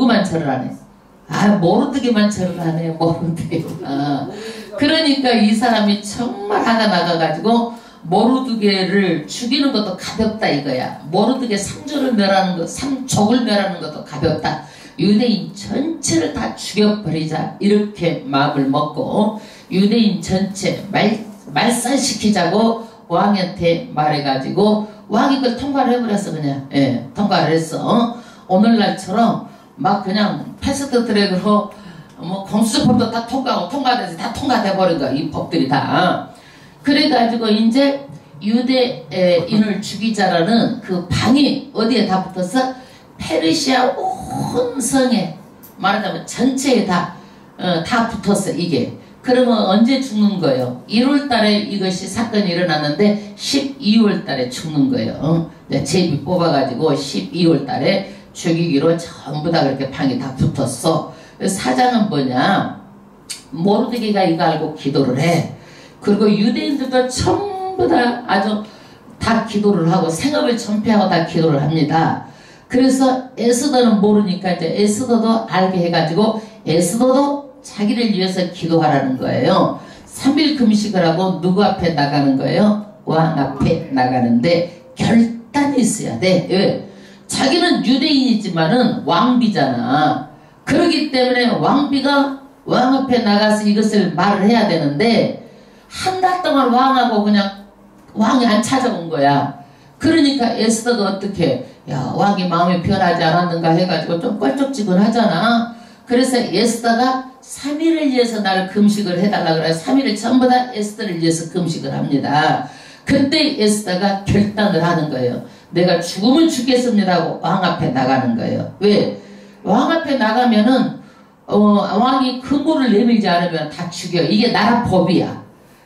누구만 절을 안 해? 아, 모르드게만 절을 안 해. 모르드게. 그러니까 이 사람이 정말 화가 나가가지고 모르드게를 죽이는 것도 가볍다 이거야. 모르드게 상족을 멸하는 것도 가볍다. 유대인 전체를 다 죽여버리자 이렇게 마음을 먹고 유대인 전체 말살시키자고 왕한테 말해가지고 왕이 그걸 통과를 해버렸어. 그냥 통과를 했어. 오늘날처럼 막 그냥 패스트 트랙으로 뭐 공수처법도 다 통과돼서 다 통과돼버린 거야. 이 법들이 다. 그래가지고 이제 유대인을 죽이자라는 그 방이 어디에 다 붙었어? 페르시아 온 성에 말하자면 전체에 다 붙었어. 이게. 그러면 언제 죽는 거예요? 1월달에 이것이 사건이 일어났는데 12월달에 죽는 거예요. 제비 뽑아가지고 12월달에 죽이기로 전부 다 그렇게 방이 다 붙었어. 사장은 뭐냐? 모르드게가 이거 알고 기도를 해. 그리고 유대인들도 전부 다 아주 다 기도를 하고 생업을 전폐하고 다 기도를 합니다. 그래서 에스더는 모르니까 이제 에스더도 알게 해가지고 에스더도 자기를 위해서 기도하라는 거예요. 3일 금식을 하고 누구 앞에 나가는 거예요? 왕 앞에 나가는데 결단이 있어야 돼. 왜? 자기는 유대인이지만은 왕비잖아. 그렇기 때문에 왕비가 왕 앞에 나가서 이것을 말을 해야 되는데 한 달 동안 왕하고 그냥 왕이 안 찾아온 거야. 그러니까 에스더가 어떻게 야 왕이 마음이 변하지 않았는가 해가지고 좀 껄쩍지근하잖아. 그래서 에스더가 3일을 위해서 나를 금식을 해달라 그래. 3일을 전부 다 에스더를 위해서 금식을 합니다. 그때 에스더가 결단을 하는 거예요. 내가 죽으면 죽겠습니다 하고 왕 앞에 나가는 거예요. 왜? 왕 앞에 나가면은 왕이 금고를 내밀지 않으면 다 죽여. 이게 나라 법이야.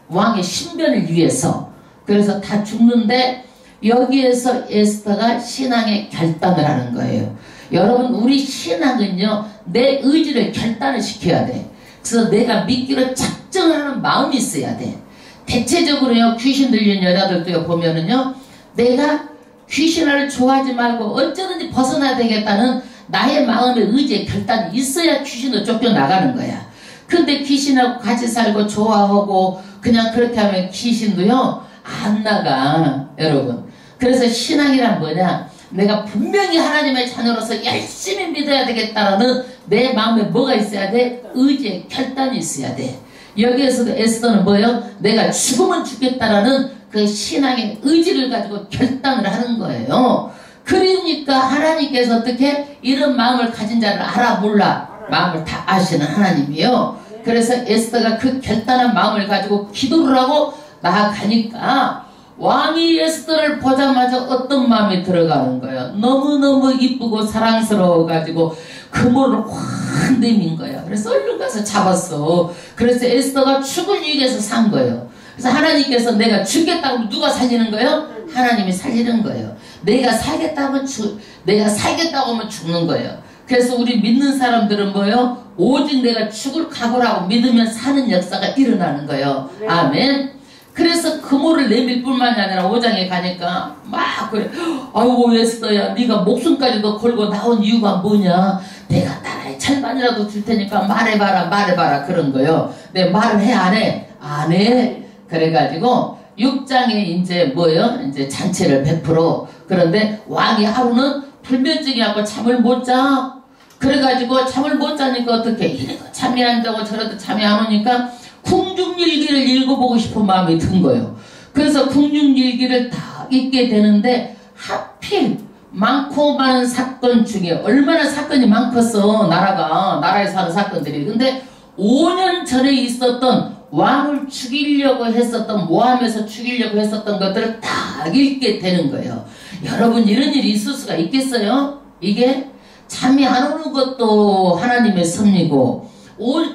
왕의 신변을 위해서. 그래서 다 죽는데 여기에서 에스더가 신앙의 결단을 하는 거예요. 여러분 우리 신앙은요 내 의지를 결단을 시켜야 돼. 그래서 내가 믿기로 작정하는 마음이 있어야 돼. 대체적으로요 귀신 들린 여자들도 보면은요 내가 귀신을 좋아하지 말고 어쩌든지 벗어나야 되겠다는 나의 마음의 의지의 결단이 있어야 귀신도 쫓겨나가는 거야. 근데 귀신하고 같이 살고 좋아하고 그냥 그렇게 하면 귀신도요 안 나가 여러분. 그래서 신앙이란 뭐냐? 내가 분명히 하나님의 자녀로서 열심히 믿어야 되겠다라는 내 마음에 뭐가 있어야 돼? 의지의 결단이 있어야 돼. 여기에서도 에스더는 뭐예요? 내가 죽으면 죽겠다라는 그 신앙의 의지를 가지고 결단을 하는 거예요. 그러니까 하나님께서 어떻게 이런 마음을 가진 자를 알아 몰라? 마음을 다 아시는 하나님이요. 그래서 에스더가 그 결단한 마음을 가지고 기도를 하고 나아가니까 왕이 에스더를 보자마자 어떤 마음이 들어가는 거예요? 너무너무 이쁘고 사랑스러워가지고 그모를 확 내민 거예요. 그래서 얼른 가서 잡았어. 그래서 에스더가 죽을 위기에서 산 거예요. 그래서 하나님께서 내가 죽겠다고 하면 누가 살리는 거예요? 하나님이 살리는 거예요. 내가 살겠다고 하면 죽는 거예요. 그래서 우리 믿는 사람들은 뭐예요? 오직 내가 죽을 각오를 하고 믿으면 사는 역사가 일어나는 거예요. 아멘. 그래서 금호를 내밀 뿐만이 아니라 5장에 가니까 막 그래. 아이고 에스더야 네가 목숨까지도 걸고 나온 이유가 뭐냐. 내가 나라에 절반이라도 줄 테니까 말해봐라 그런 거요. 내 말을 해 안 해? 안 해. 그래가지고 6장에 이제 뭐예요? 이제 잔치를 베풀어. 그런데 왕이 하루는 불면증이 갖고 잠을 못 자. 그래가지고 잠을 못 자니까 어떻게 이래도 잠이 안 자고 저래도 잠이 안 오니까 궁중일기를 읽어보고 싶은 마음이 든 거예요. 그래서 궁중일기를 다 읽게 되는데 하필 많고 많은 사건 중에 얼마나 사건이 많겠어. 나라에서 하는 사건들이. 근데 5년 전에 있었던 왕을 죽이려고 했었던 모함에서 죽이려고 했었던 것들을 다 읽게 되는 거예요. 여러분 이런 일이 있을 수가 있겠어요? 이게 잠이 안 오는 것도 하나님의 섭리고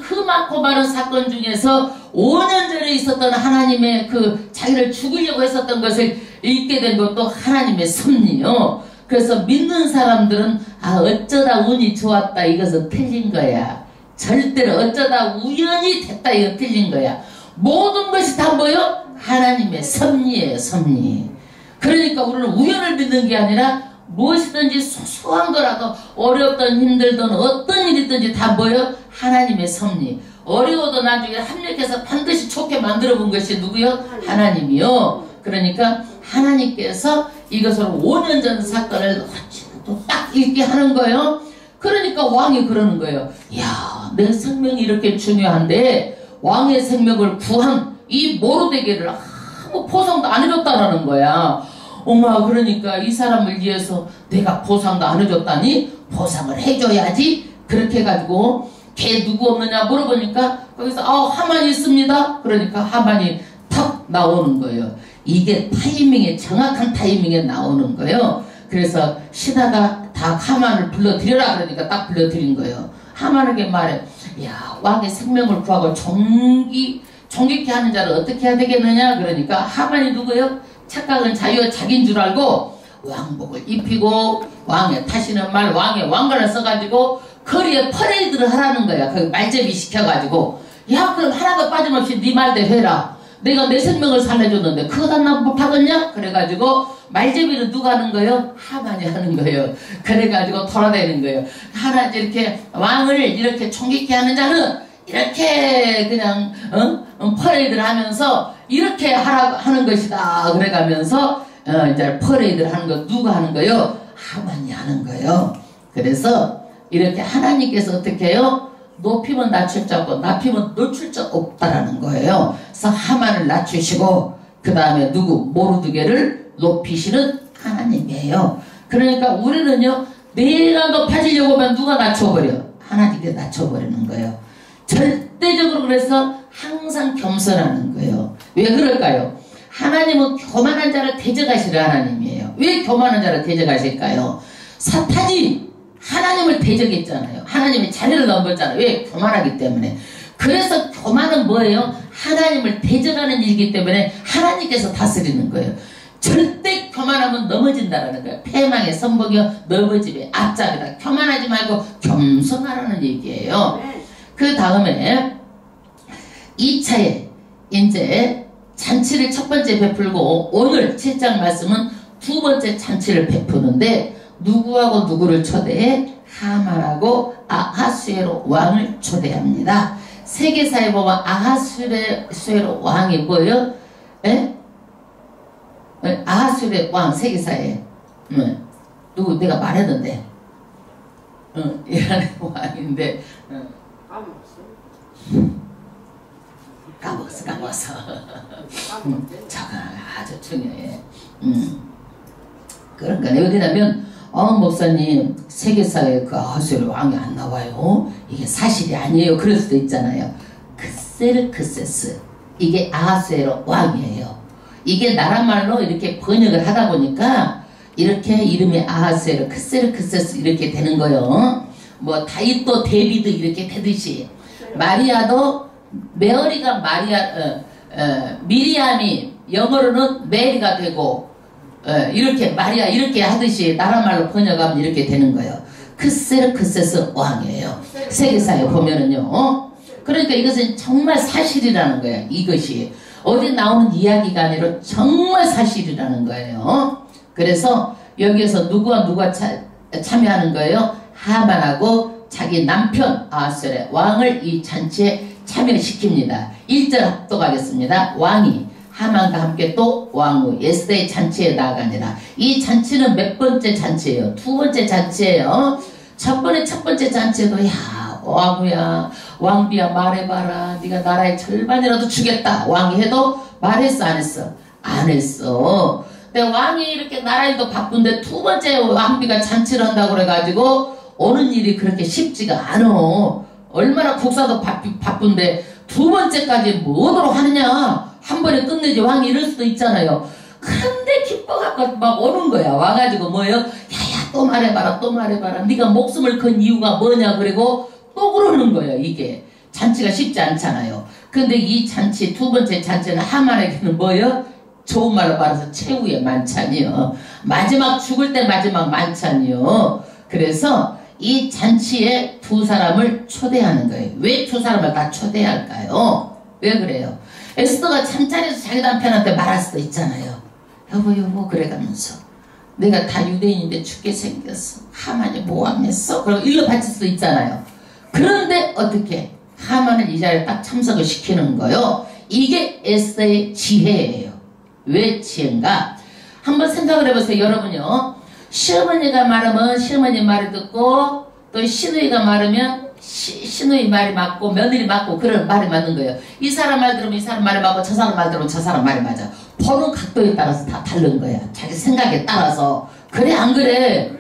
그 많고 많은 사건 중에서 5년 전에 있었던 하나님의 그 자기를 죽이려고 했었던 것을 읽게 된 것도 하나님의 섭리요. 그래서 믿는 사람들은 어쩌다 운이 좋았다 이것은 틀린 거야. 절대로 어쩌다 우연히 됐다 이거 틀린 거야. 모든 것이 다 뭐요? 하나님의 섭리예요. 섭리. 그러니까 우리는 우연을 믿는 게 아니라 무엇이든지 소소한 거라도 어렵든 힘들든 어떤 일이든지 다 뭐요? 하나님의 섭리. 어려워도 나중에 합력해서 반드시 좋게 만들어 본 것이 누구요? 하나님이요. 그러니까 하나님께서 이것을 5년 전 사건을 또 딱 읽게 하는 거예요. 그러니까 왕이 그러는 거예요. 야, 내 생명이 이렇게 중요한데 왕의 생명을 구한 이 모르드게를 아무 보상도 안 해줬다라는 거야. 엄마, 그러니까 이 사람을 위해서 내가 보상도 안 해줬다니 보상을 해줘야지. 그렇게 해가지고 걔 누구 없느냐 물어보니까 거기서 하만이 있습니다. 그러니까 하만이 탁 나오는 거예요. 이게 타이밍에, 정확한 타이밍에 나오는 거예요. 그래서 신하가 다 하만을 불러들여라 그러니까 딱 불러들인 거예요. 하만에게 말해, 야, 왕의 생명을 구하고 존귀케 하는 자를 어떻게 해야 되겠느냐. 그러니까 하만이 누구예요? 착각은 자기인 줄 알고 왕복을 입히고 왕의 타시는 말, 왕의 왕관을 써가지고 거리에 퍼레이드를 하라는 거야. 그 말제비 시켜가지고, 야, 그럼 하나도 빠짐없이 네 말대로 해라. 내가 내 생명을 살려줬는데 그거 다 나 못하겠냐? 그래가지고 말제비를 누가 하는 거예요? 하만이 하는 거예요. 그래가지고 돌아다니는 거예요. 하나 이렇게 왕을 이렇게 총격케 하는 자는 이렇게 그냥 퍼레이드를 하면서 이렇게 하는 것이다. 그래가면서 이제 퍼레이드를 하는 거 누가 하는 거예요? 하만이 하는 거예요. 그래서 이렇게 하나님께서 어떻게 해요? 높이면 낮출 자 없고 낮히면 늦출 자 없다라는 거예요. 그래서 하만을 낮추시고 그 다음에 누구? 모르드게를 높이시는 하나님이에요. 그러니까 우리는요, 내가 높아지려고 하면 누가 낮춰버려? 하나님께 낮춰버리는 거예요. 절대적으로. 그래서 항상 겸손하는 거예요. 왜 그럴까요? 하나님은 교만한 자를 대적하시는 하나님이에요. 왜 교만한 자를 대적하실까요? 사탄이 하나님을 대적했잖아요. 하나님의 자리를 넘겼잖아요. 왜? 교만하기 때문에. 그래서 교만은 뭐예요? 하나님을 대적하는 일이기 때문에 하나님께서 다스리는 거예요. 절대 교만하면 넘어진다라는 거예요. 패망의 선복이요 넘어짐의 앞잡이다. 교만하지 말고 겸손하라는 얘기예요. 그 다음에 2차에 이제 잔치를 첫 번째 베풀고 오늘 7장 말씀은 두 번째 잔치를 베푸는데 누구하고 누구를 초대해? 하만하고 아하수에로 왕을 초대합니다. 세계사에 보면 아하수에로 왕이 뭐예요? 에? 아하수에로 왕 세계사에 누구 내가 말했는데 이라는 왕인데 까먹었어. 저거 아주 중요해. 그러니까 왜냐면 목사님 세계사에 그 아하수에로 왕이 안 나와요. 이게 사실이 아니에요. 그럴 수도 있잖아요. 크세르크세스, 이게 아하수에로 왕이에요. 이게 나라말로 이렇게 번역을 하다 보니까 이렇게 이름이 아하수에로 크세르크세스 이렇게 되는 거예요. 뭐 다윗도 데비드 이렇게 되듯이 마리아도 메어리가 미리암이 영어로는 메리가 되고 이렇게 마리아 이렇게 하듯이 나라말로 번역하면 이렇게 되는 거예요. 크세르크세스 왕이에요. 세계사에 보면은요. 그러니까 이것은 정말 사실이라는 거예요. 이것이 어디 나오는 이야기가 아니라 정말 사실이라는 거예요. 그래서 여기에서 누가 참여하는 거예요? 하만하고 자기 남편 아하수에로 왕을 이 잔치에 참여시킵니다. 1절 합독하겠습니다. 왕이 하만과 함께 또 왕후 에스더의 잔치에 나아가니라. 이 잔치는 몇 번째 잔치예요? 두 번째 잔치예요. 첫 번째 잔치에도 야 왕후야 왕비야 말해봐라. 네가 나라의 절반이라도 주겠다. 왕이 해도 말했어 안 했어? 안 했어. 근데 왕이 이렇게 나라일도 바쁜데 두 번째 왕비가 잔치를 한다고 그래가지고 오는 일이 그렇게 쉽지가 않아. 얼마나 국사도 바쁜데 두 번째까지 뭐하도록 하느냐. 한 번에 끝내지. 왕이 이럴 수도 있잖아요. 그런데 기뻐갖고 막 오는 거야. 와가지고 뭐예요? 야야 또 말해봐라 또 말해봐라. 네가 목숨을 건 이유가 뭐냐. 그리고 또 그러는 거예요. 이게 잔치가 쉽지 않잖아요. 근데 이 잔치 두 번째 잔치는 하만에게는 뭐예요? 좋은 말로 말해서 최후의 만찬이요. 마지막 죽을 때 마지막 만찬이요. 그래서 이 잔치에 두 사람을 초대하는 거예요. 왜 두 사람을 다 초대할까요? 왜 그래요? 에스더가 잠자리에서 자기 남편한테 말할 수도 있잖아요. 여보 그래가면서 내가 다 유대인인데 죽게 생겼어. 하만이 모함했어. 그리고 일러 바칠 수 있잖아요. 그런데 어떻게 하만을 이 자리에 딱 참석을 시키는 거요. 이게 에스더의 지혜예요. 왜 지혜인가? 한번 생각을 해보세요. 여러분요. 시어머니가 말하면 시어머니 말을 듣고 또 시누이가 말하면 시누이 말이 맞고 며느리 맞고 그런 말이 맞는 거예요. 이 사람 말 들으면 이 사람 말이 맞고 저 사람 말 들으면 저 사람 말이 맞아. 보는 각도에 따라서 다 다른 거야. 자기 생각에 따라서. 그래 안 그래?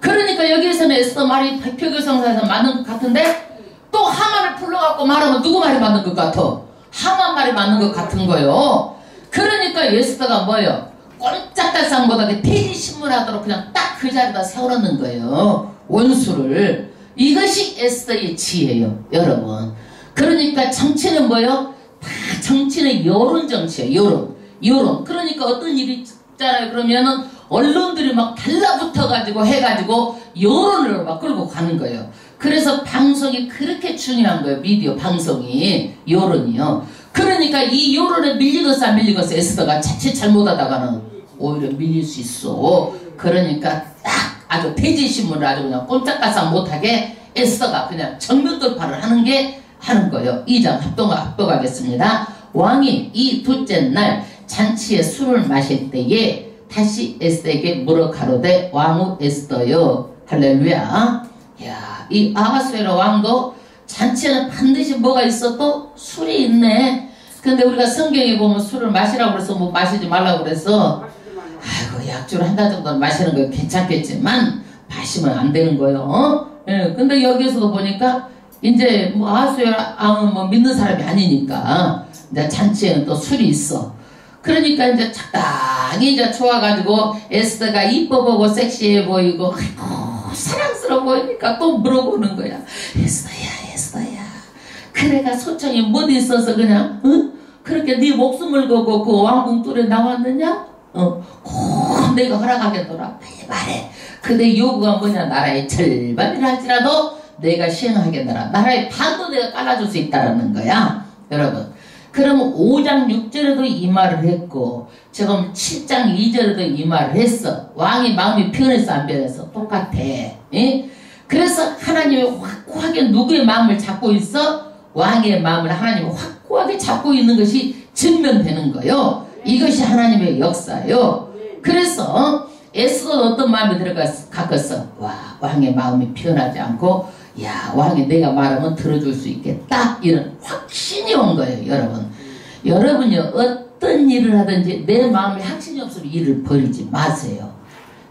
그러니까 여기에서는 에스더 말이 표교성사에서 맞는 것 같은데 또 하만을 불러갖고 말하면 누구 말이 맞는 것 같아? 하만 말이 맞는 것 같은 거요. 그러니까 에스더가 뭐예요? 꼼짝달싹 못하게 폐지신문하도록 그냥 딱 그 자리에다 세워놓는 거예요. 원수를. 이것이 에스더의 지혜예요. 여러분. 그러니까 정치는 뭐예요? 다 정치는 여론 정치예요. 여론. 그러니까 어떤 일이 있잖아요. 그러면은 언론들이 막 달라붙어가지고 해가지고 여론을 막 끌고 가는 거예요. 그래서 방송이 그렇게 중요한 거예요. 미디어 방송이. 여론이요. 그러니까 이 여론에 밀리겠어 안 밀리겠어 에스더가 자칫 잘못하다가는 오히려 밀릴 수 있어. 그러니까 딱 아주 대지신문을 아주 그냥 꼼짝달싹 못하게 에스더가 그냥 정면 돌파를 하는 거예요. 2장 합독하겠습니다. 왕이 이 둘째 날 잔치에 술을 마실 때에 다시 에스더에게 물어 가로되 왕후 에스더여. 할렐루야. 야, 이 아하수에로 왕도 잔치에는 반드시 뭐가 있어도 술이 있네. 근데 우리가 성경에 보면 술을 마시라고 그래서 뭐 마시지 말라고 그래서 아이고 약주를 한 달 정도는 마시는 거 괜찮겠지만 마시면 안 되는 거예요. 예, 근데 여기에서도 보니까 이제 뭐 아하수에 왕은 뭐 믿는 사람이 아니니까 이제 잔치에는 또 술이 있어. 그러니까 이제 적당히 이제 좋아가지고 에스더가 이뻐 보고 섹시해 보이고 아이고 사랑스러워 보이니까 또 물어보는 거야. 에스더야 그래가 소청이 못 있어서 그냥 응? 그렇게 네 목숨을 걸고 그 왕궁 뚫에 나왔느냐? 꼭 내가 허락하겠노라. 빨리 말해. 그대 요구가 뭐냐? 나라의 절반이라 할지라도 내가 시행하겠노라. 나라의 반도 내가 깔아줄 수 있다라는 거야. 여러분. 그러면 5장 6절에도 이 말을 했고 지금 7장 2절에도 이 말을 했어. 왕이 마음이 변했어 안 변했어? 똑같아. 예? 그래서 하나님이 확고하게 누구의 마음을 잡고 있어? 왕의 마음을 하나님이 확고하게 잡고 있는 것이 증명되는 거예요. 이것이 하나님의 역사예요. 그래서 에스더는 어떤 마음이 들어갔어? 와, 왕의 마음이 변하지 않고 야, 왕이 내가 말하면 들어줄 수 있겠다. 이런 확신이 온 거예요, 여러분. 여러분요, 어떤 일을 하든지 내 마음에 확신이 없으면 일을 버리지 마세요.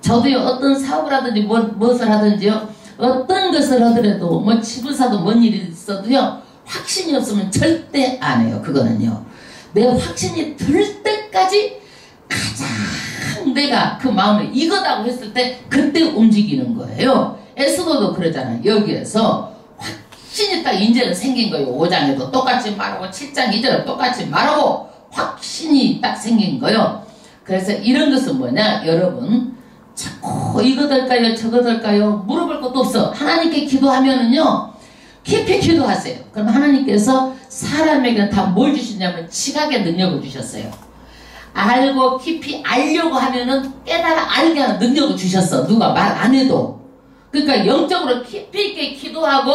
저도요, 어떤 사업을 하든지 무엇을 하든지요, 어떤 것을 하더라도 뭐 집을 사도 뭔 일이 있어도요, 확신이 없으면 절대 안 해요. 그거는요. 내 확신이 들 때까지 가장 내가 그 마음을 이거다고 했을 때 그때 움직이는 거예요. 에스더도 그러잖아요. 여기에서 확신이 딱 이제는 생긴 거예요. 5장에도 똑같이 말하고 7장 2절에 똑같이 말하고 확신이 딱 생긴 거예요. 그래서 이런 것은 뭐냐 여러분 자꾸 이거 될까요 저거 될까요 물어볼 것도 없어. 하나님께 기도하면은요 깊이 기도하세요. 그럼 하나님께서 사람에게는 다 뭘 주시냐면 지각의 능력을 주셨어요. 알고 깊이 알려고 하면은 깨달아 알게 하는 능력을 주셨어. 누가 말 안 해도. 그러니까 영적으로 깊이 있게 기도하고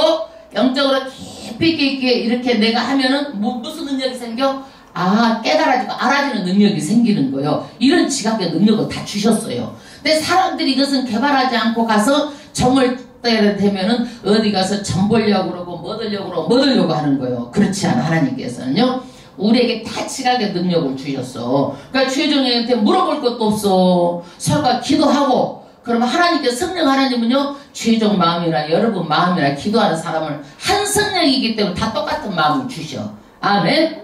영적으로 깊이 있게 이렇게 내가 하면은 무슨 능력이 생겨? 아 깨달아지고 알아지는 능력이 생기는 거예요. 이런 지각의 능력을 다 주셨어요. 근데 사람들이 이것은 개발하지 않고 가서 정을 때가 되면은 어디 가서 점 보려고 그러고 뭐 얻으려고 하는 거예요. 그렇지 않아. 하나님께서는요 우리에게 다 지각의 능력을 주셨어. 그러니까 최종에한테 물어볼 것도 없어. 서로가 기도하고 그러면 하나님께서 성령 하나님은요 최종 마음이나 여러분 마음이나 기도하는 사람을 한 성령이기 때문에 다 똑같은 마음을 주셔. 아멘.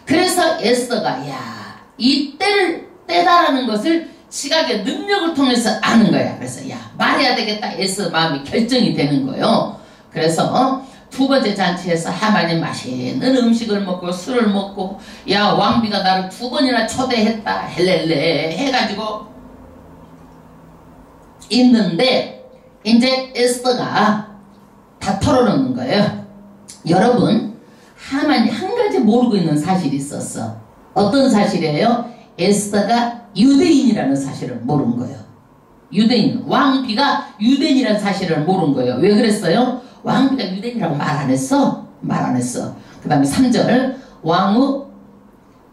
그래서 에스더가 야 이 때를 때다라는 것을 지각의 능력을 통해서 아는 거야. 그래서 야 말해야 되겠다. 에스더 마음이 결정이 되는 거예요. 그래서 두 번째 잔치에서 하만이 맛있는 음식을 먹고 술을 먹고 야 왕비가 나를 2번이나 초대했다. 헬렐레 해가지고 있는데 이제 에스더가 다 털어놓는 거예요. 여러분 하만이 한 가지 모르고 있는 사실이 있었어. 어떤 사실이에요? 에스더가 유대인이라는 사실을 모른 거예요. 유대인, 왕비가 유대인이라는 사실을 모른 거예요. 왜 그랬어요? 왕비가 유대인이라고 말 안 했어? 말 안 했어. 그 다음에 3절 왕후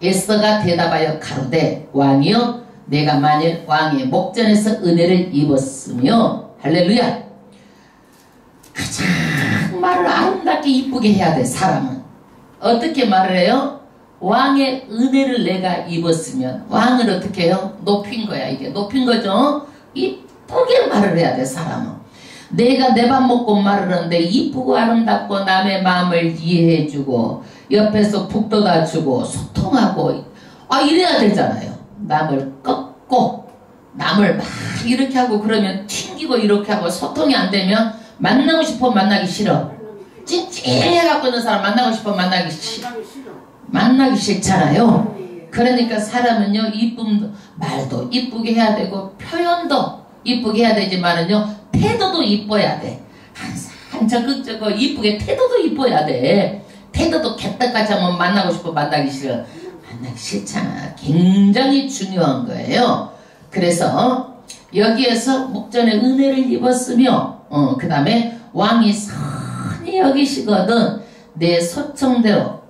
에스더가 대답하여 가로되 왕이여 내가 만일 왕의 목전에서 은혜를 입었으며 할렐루야 가장 말을 아름답게 이쁘게 해야 돼. 사람은 어떻게 말을 해요? 왕의 은혜를 내가 입었으면 왕을 어떻게 해요? 높인 거야. 이게 높인 거죠. 이쁘게 말을 해야 돼. 사람은 내가 내 밥 먹고 말을 하는데 이쁘고 아름답고 남의 마음을 이해해주고 옆에서 북돋아주고 소통하고 이래야 되잖아요. 남을 꺾고 남을 막 이렇게 하고 그러면 튕기고 이렇게 하고 소통이 안 되면 만나고 싶어 만나기 싫어. 찡찡해갖고 있는 사람 만나고 싶어 만나기 싫잖아요. 그러니까 사람은요 이쁨도 말도 이쁘게 해야 되고 표현도 이쁘게 해야 되지만은요 태도도 이뻐야 돼. 항상 적극적으로 이쁘게 태도도 이뻐야 돼. 태도도 개떡같이 하면 만나고 싶어 만나기 싫어. 만나기 싫잖아. 굉장히 중요한 거예요. 그래서 여기에서 목전에 은혜를 입었으며 그 다음에 왕이 선히 여기시거든 내 소청대로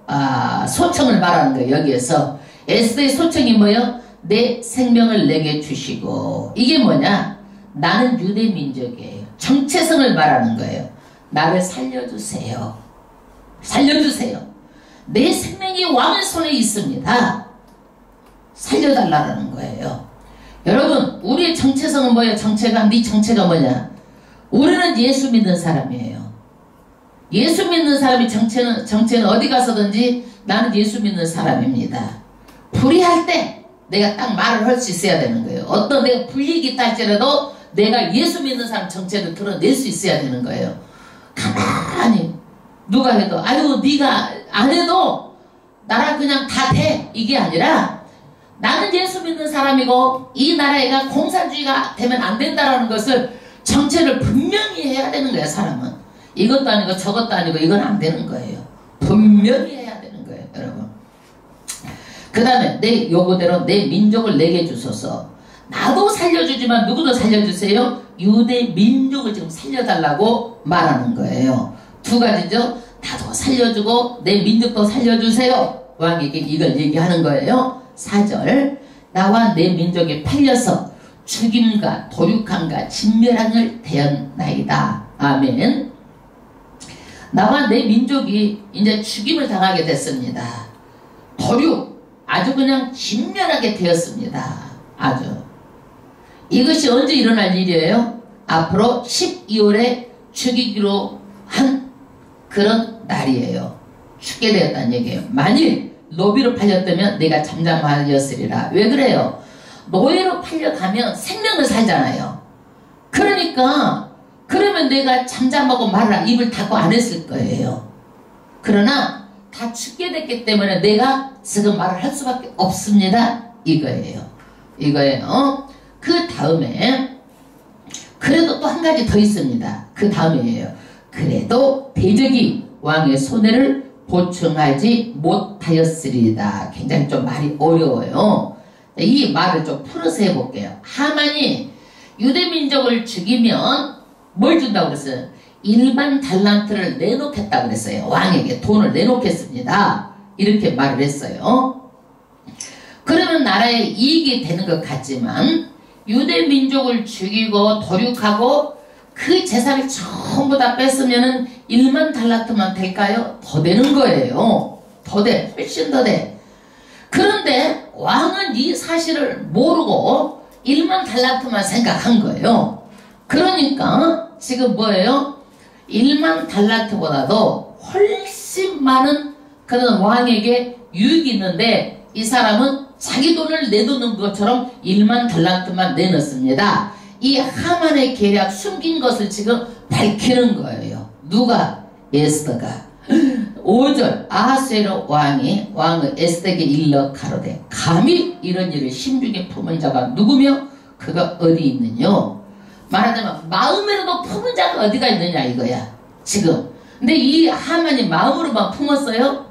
소청을 말하는 거예요. 여기에서 에스더의 소청이 뭐예요? 내 생명을 내게 주시고 이게 뭐냐? 나는 유대 민족이에요. 정체성을 말하는 거예요. 나를 살려주세요. 살려주세요. 내 생명이 왕의 손에 있습니다. 살려달라는 거예요. 여러분 우리의 정체성은 뭐예요? 네 정체가 뭐냐? 우리는 예수 믿는 사람이에요. 예수 믿는 사람이 정체는 어디 가서든지 나는 예수 믿는 사람입니다. 불의할 때 내가 딱 말을 할 수 있어야 되는 거예요. 어떤 내가 불이익이 있다 할지라도 내가 예수 믿는 사람 정체를 드러낼 수 있어야 되는 거예요. 가만히 누가 해도 아유 네가 안 해도 나랑 그냥 다 돼 이게 아니라 나는 예수 믿는 사람이고 이 나라가 공산주의가 되면 안 된다라는 것을 정체를 분명히 해야 되는 거예요. 사람은 이것도 아니고 저것도 아니고 이건 안 되는 거예요. 분명히 해야 되는 거예요. 여러분 그 다음에 내 요구대로 내 민족을 내게 주소서. 나도 살려주지만 누구도 살려주세요. 유대 민족을 지금 살려달라고 말하는 거예요. 두 가지죠. 나도 살려주고 내 민족도 살려주세요. 왕에게 이걸 얘기하는 거예요. 4절 나와 내 민족이 팔려서 죽임과 도륙함과 진멸함을 대었나이다. 아멘. 나와 내 민족이 이제 죽임을 당하게 됐습니다. 도륙 아주 그냥 진멸하게 되었습니다. 아주 이것이 언제 일어날 일이에요? 앞으로 12월에 죽이기로 한 그런 날이에요. 죽게 되었다는 얘기예요. 만일 노비로 팔렸다면 내가 잠잠하였으리라. 왜 그래요? 노예로 팔려가면 생명을 살잖아요. 그러니까 그러면 내가 잠잠하고 말을 입을 닫고 안 했을 거예요. 그러나 다 죽게 됐기 때문에 내가 지금 말을 할 수밖에 없습니다. 이거예요. 그 다음에 그래도 또 한 가지 더 있습니다. 그 다음이에요. 그래도 대적이 왕의 손해를 보충하지 못하였으리다. 굉장히 좀 말이 어려워요. 이 말을 좀 풀어서 해볼게요. 하만이 유대민족을 죽이면 뭘 준다고 그랬어요? 1만 달란트를 내놓겠다고 그랬어요. 왕에게 돈을 내놓겠습니다. 이렇게 말을 했어요. 그러면 나라에 이익이 되는 것 같지만 유대민족을 죽이고 도륙하고 그 재산을 전부 다 뺐으면 1만 달란트만 될까요? 더 되는 거예요. 더 돼. 훨씬 더 돼. 그런데 왕은 이 사실을 모르고 1만 달란트만 생각한 거예요. 그러니까 지금 뭐예요? 1만 달란트보다도 훨씬 많은 그런 왕에게 유익이 있는데 이 사람은 자기 돈을 내놓는 것처럼 1만 달란트만 내놓습니다. 이 하만의 계략 숨긴 것을 지금 밝히는 거예요. 누가? 에스더가. 5절 아하수에로 왕의 에스더에게 일러 가로되 감히 이런 일을 심중에 품은 자가 누구며 그가 어디 있느냐. 말하자면 마음에라도 품은 자가 어디가 있느냐 이거야 지금. 근데 이 하만이 마음으로만 품었어요?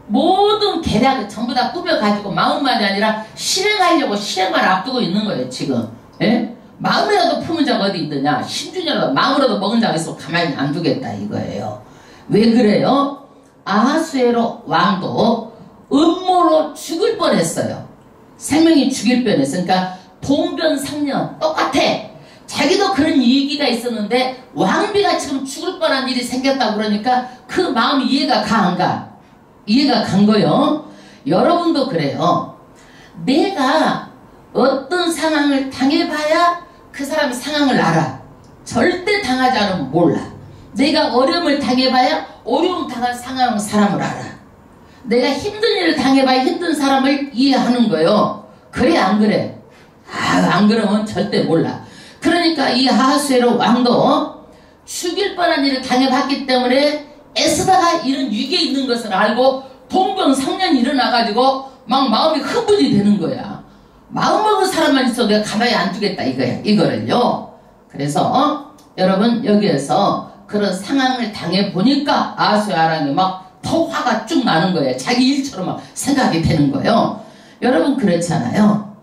모든 계략을 전부 다 꾸며가지고 마음만이 아니라 실행하려고 실행만 앞두고 있는 거예요 지금. 예? 마음이라도 품은 자가 어디 있느냐. 심중이라도 마음으로도 먹은 자가 있으면 가만히 안 두겠다 이거예요. 왜 그래요? 아하수에로 왕도 음모로 죽을 뻔했어요. 생명이 죽일 뻔했어요. 그러니까 동변상련 똑같아. 자기도 그런 얘기가 있었는데 왕비가 지금 죽을 뻔한 일이 생겼다고 그러니까 그 마음이 이해가 가 안 가? 이해가 간 거요. 여러분도 그래요. 내가 어떤 상황을 당해봐야 그 사람의 상황을 알아. 절대 당하지 않으면 몰라. 내가 어려움을 당해봐야 어려움 당한 상황 사람을 알아. 내가 힘든 일을 당해봐야 힘든 사람을 이해하는 거요. 그래 안 그래? 안 그러면 절대 몰라. 그러니까 이 아하수에로 왕도 죽일 뻔한 일을 당해봤기 때문에 애쓰다가 이런 위기에 있는 것을 알고 동병상련이 일어나가지고 막 마음이 흥분이 되는 거야. 마음먹은 사람만 있어도 내가 가만히 안 두겠다 이거야. 이거를요. 그래서 여러분 여기에서 그런 상황을 당해보니까 아하수의 아랑이 막 더 화가 쭉 나는 거예요. 자기 일처럼 막 생각이 되는 거예요. 여러분 그렇잖아요.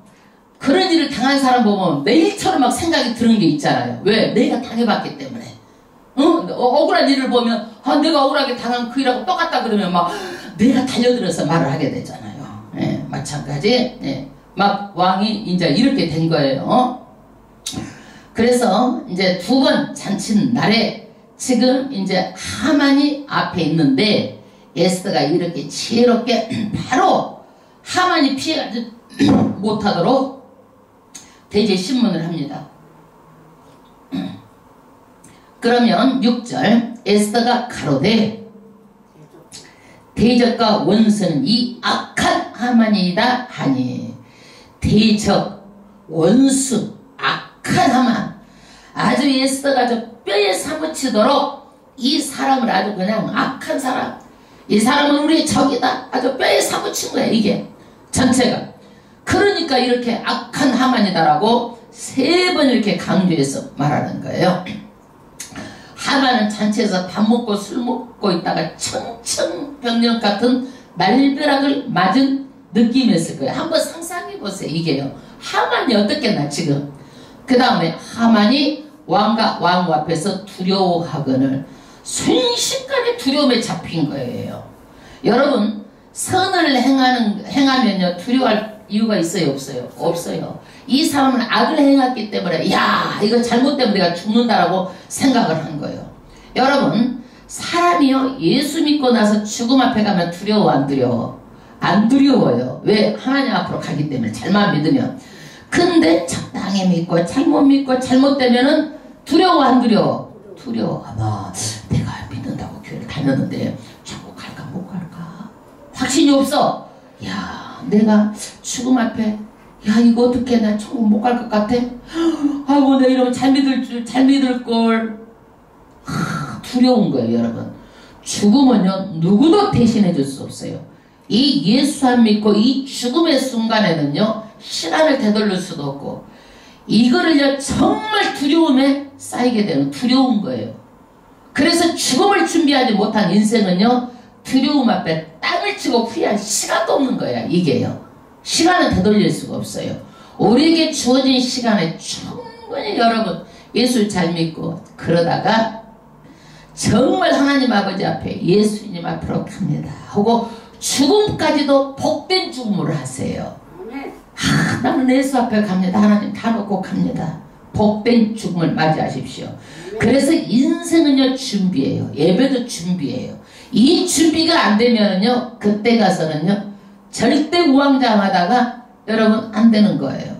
그런 일을 당한 사람 보면 내 일처럼 막 생각이 드는 게 있잖아요. 왜? 내가 당해봤기 때문에. 억울한 일을 보면 내가 억울하게 당한 그 일하고 똑같다 그러면 막 내가 달려들어서 말을 하게 되잖아요. 예, 마찬가지. 예, 막 왕이 이제 이렇게 된 거예요. 그래서 이제 두 번 잔치 날에 지금 이제 하만이 앞에 있는데 에스더가 이렇게 지혜롭게 바로 하만이 피해가지 못하도록 대제 신문을 합니다. 그러면 6절 에스더가 가로되 대적과 원수는 이 악한 하만이다 하니. 대적, 원수, 악한 하만. 아주 에스더가 저 뼈에 사무치도록 이 사람을 아주 그냥 악한 사람. 이 사람은 우리의 적이다. 아주 뼈에 사무친 거야 이게 전체가. 그러니까 이렇게 악한 하만이다라고 3번 이렇게 강조해서 말하는 거예요. 하만은 잔치에서 밥 먹고 술 먹고 있다가 청천벽력 같은 날벼락을 맞은 느낌이었을 거예요. 한번 상상해 보세요. 이게요. 하만이 어떻겠나 지금. 그 다음에 하만이 왕과 왕후 앞에서 두려워하거늘 순식간에 두려움에 잡힌 거예요. 여러분 선을 행하면요 두려워할 이유가 있어요 없어요? 없어요. 이 사람은 악을 행했기 때문에 야 이거 잘못되면 내가 죽는다라고 생각을 한 거예요. 여러분 사람이요 예수 믿고 나서 죽음 앞에 가면 두려워 안 두려워? 안 두려워요. 왜? 하나님 앞으로 가기 때문에 잘만 믿으면. 근데 적당히 믿고 잘못 믿고 잘못되면은 두려워 안 두려워? 두려워. 아마 내가 믿는다고 교회를 다녔는데 자꾸 갈까 못 갈까 확신이 없어. 야 내가 죽음 앞에 야 이거 어떻게 나 천국 못 갈 것 같아? 아이고 내 이러면 잘 믿을걸. 두려운 거예요 여러분. 죽음은요 누구도 대신해 줄 수 없어요. 이 예수 안 믿고 이 죽음의 순간에는요 시간을 되돌릴 수도 없고 이거를요 정말 두려움에 쌓이게 되는 두려운 거예요. 그래서 죽음을 준비하지 못한 인생은요 두려움 앞에 땅을 치고 후회할 시간도 없는 거야 이게요. 시간은 되돌릴 수가 없어요. 우리에게 주어진 시간에 충분히 여러분 예수를 잘 믿고 그러다가 정말 하나님 아버지 앞에 예수님 앞으로 갑니다 하고 죽음까지도 복된 죽음을 하세요. 나는 예수 앞에 갑니다. 하나님 다 놓고 갑니다. 복된 죽음을 맞이하십시오. 그래서 인생은요 준비예요. 예배도 준비예요. 이 준비가 안 되면은요 그때 가서는요 절대 우왕좌왕하다가 여러분 안 되는 거예요.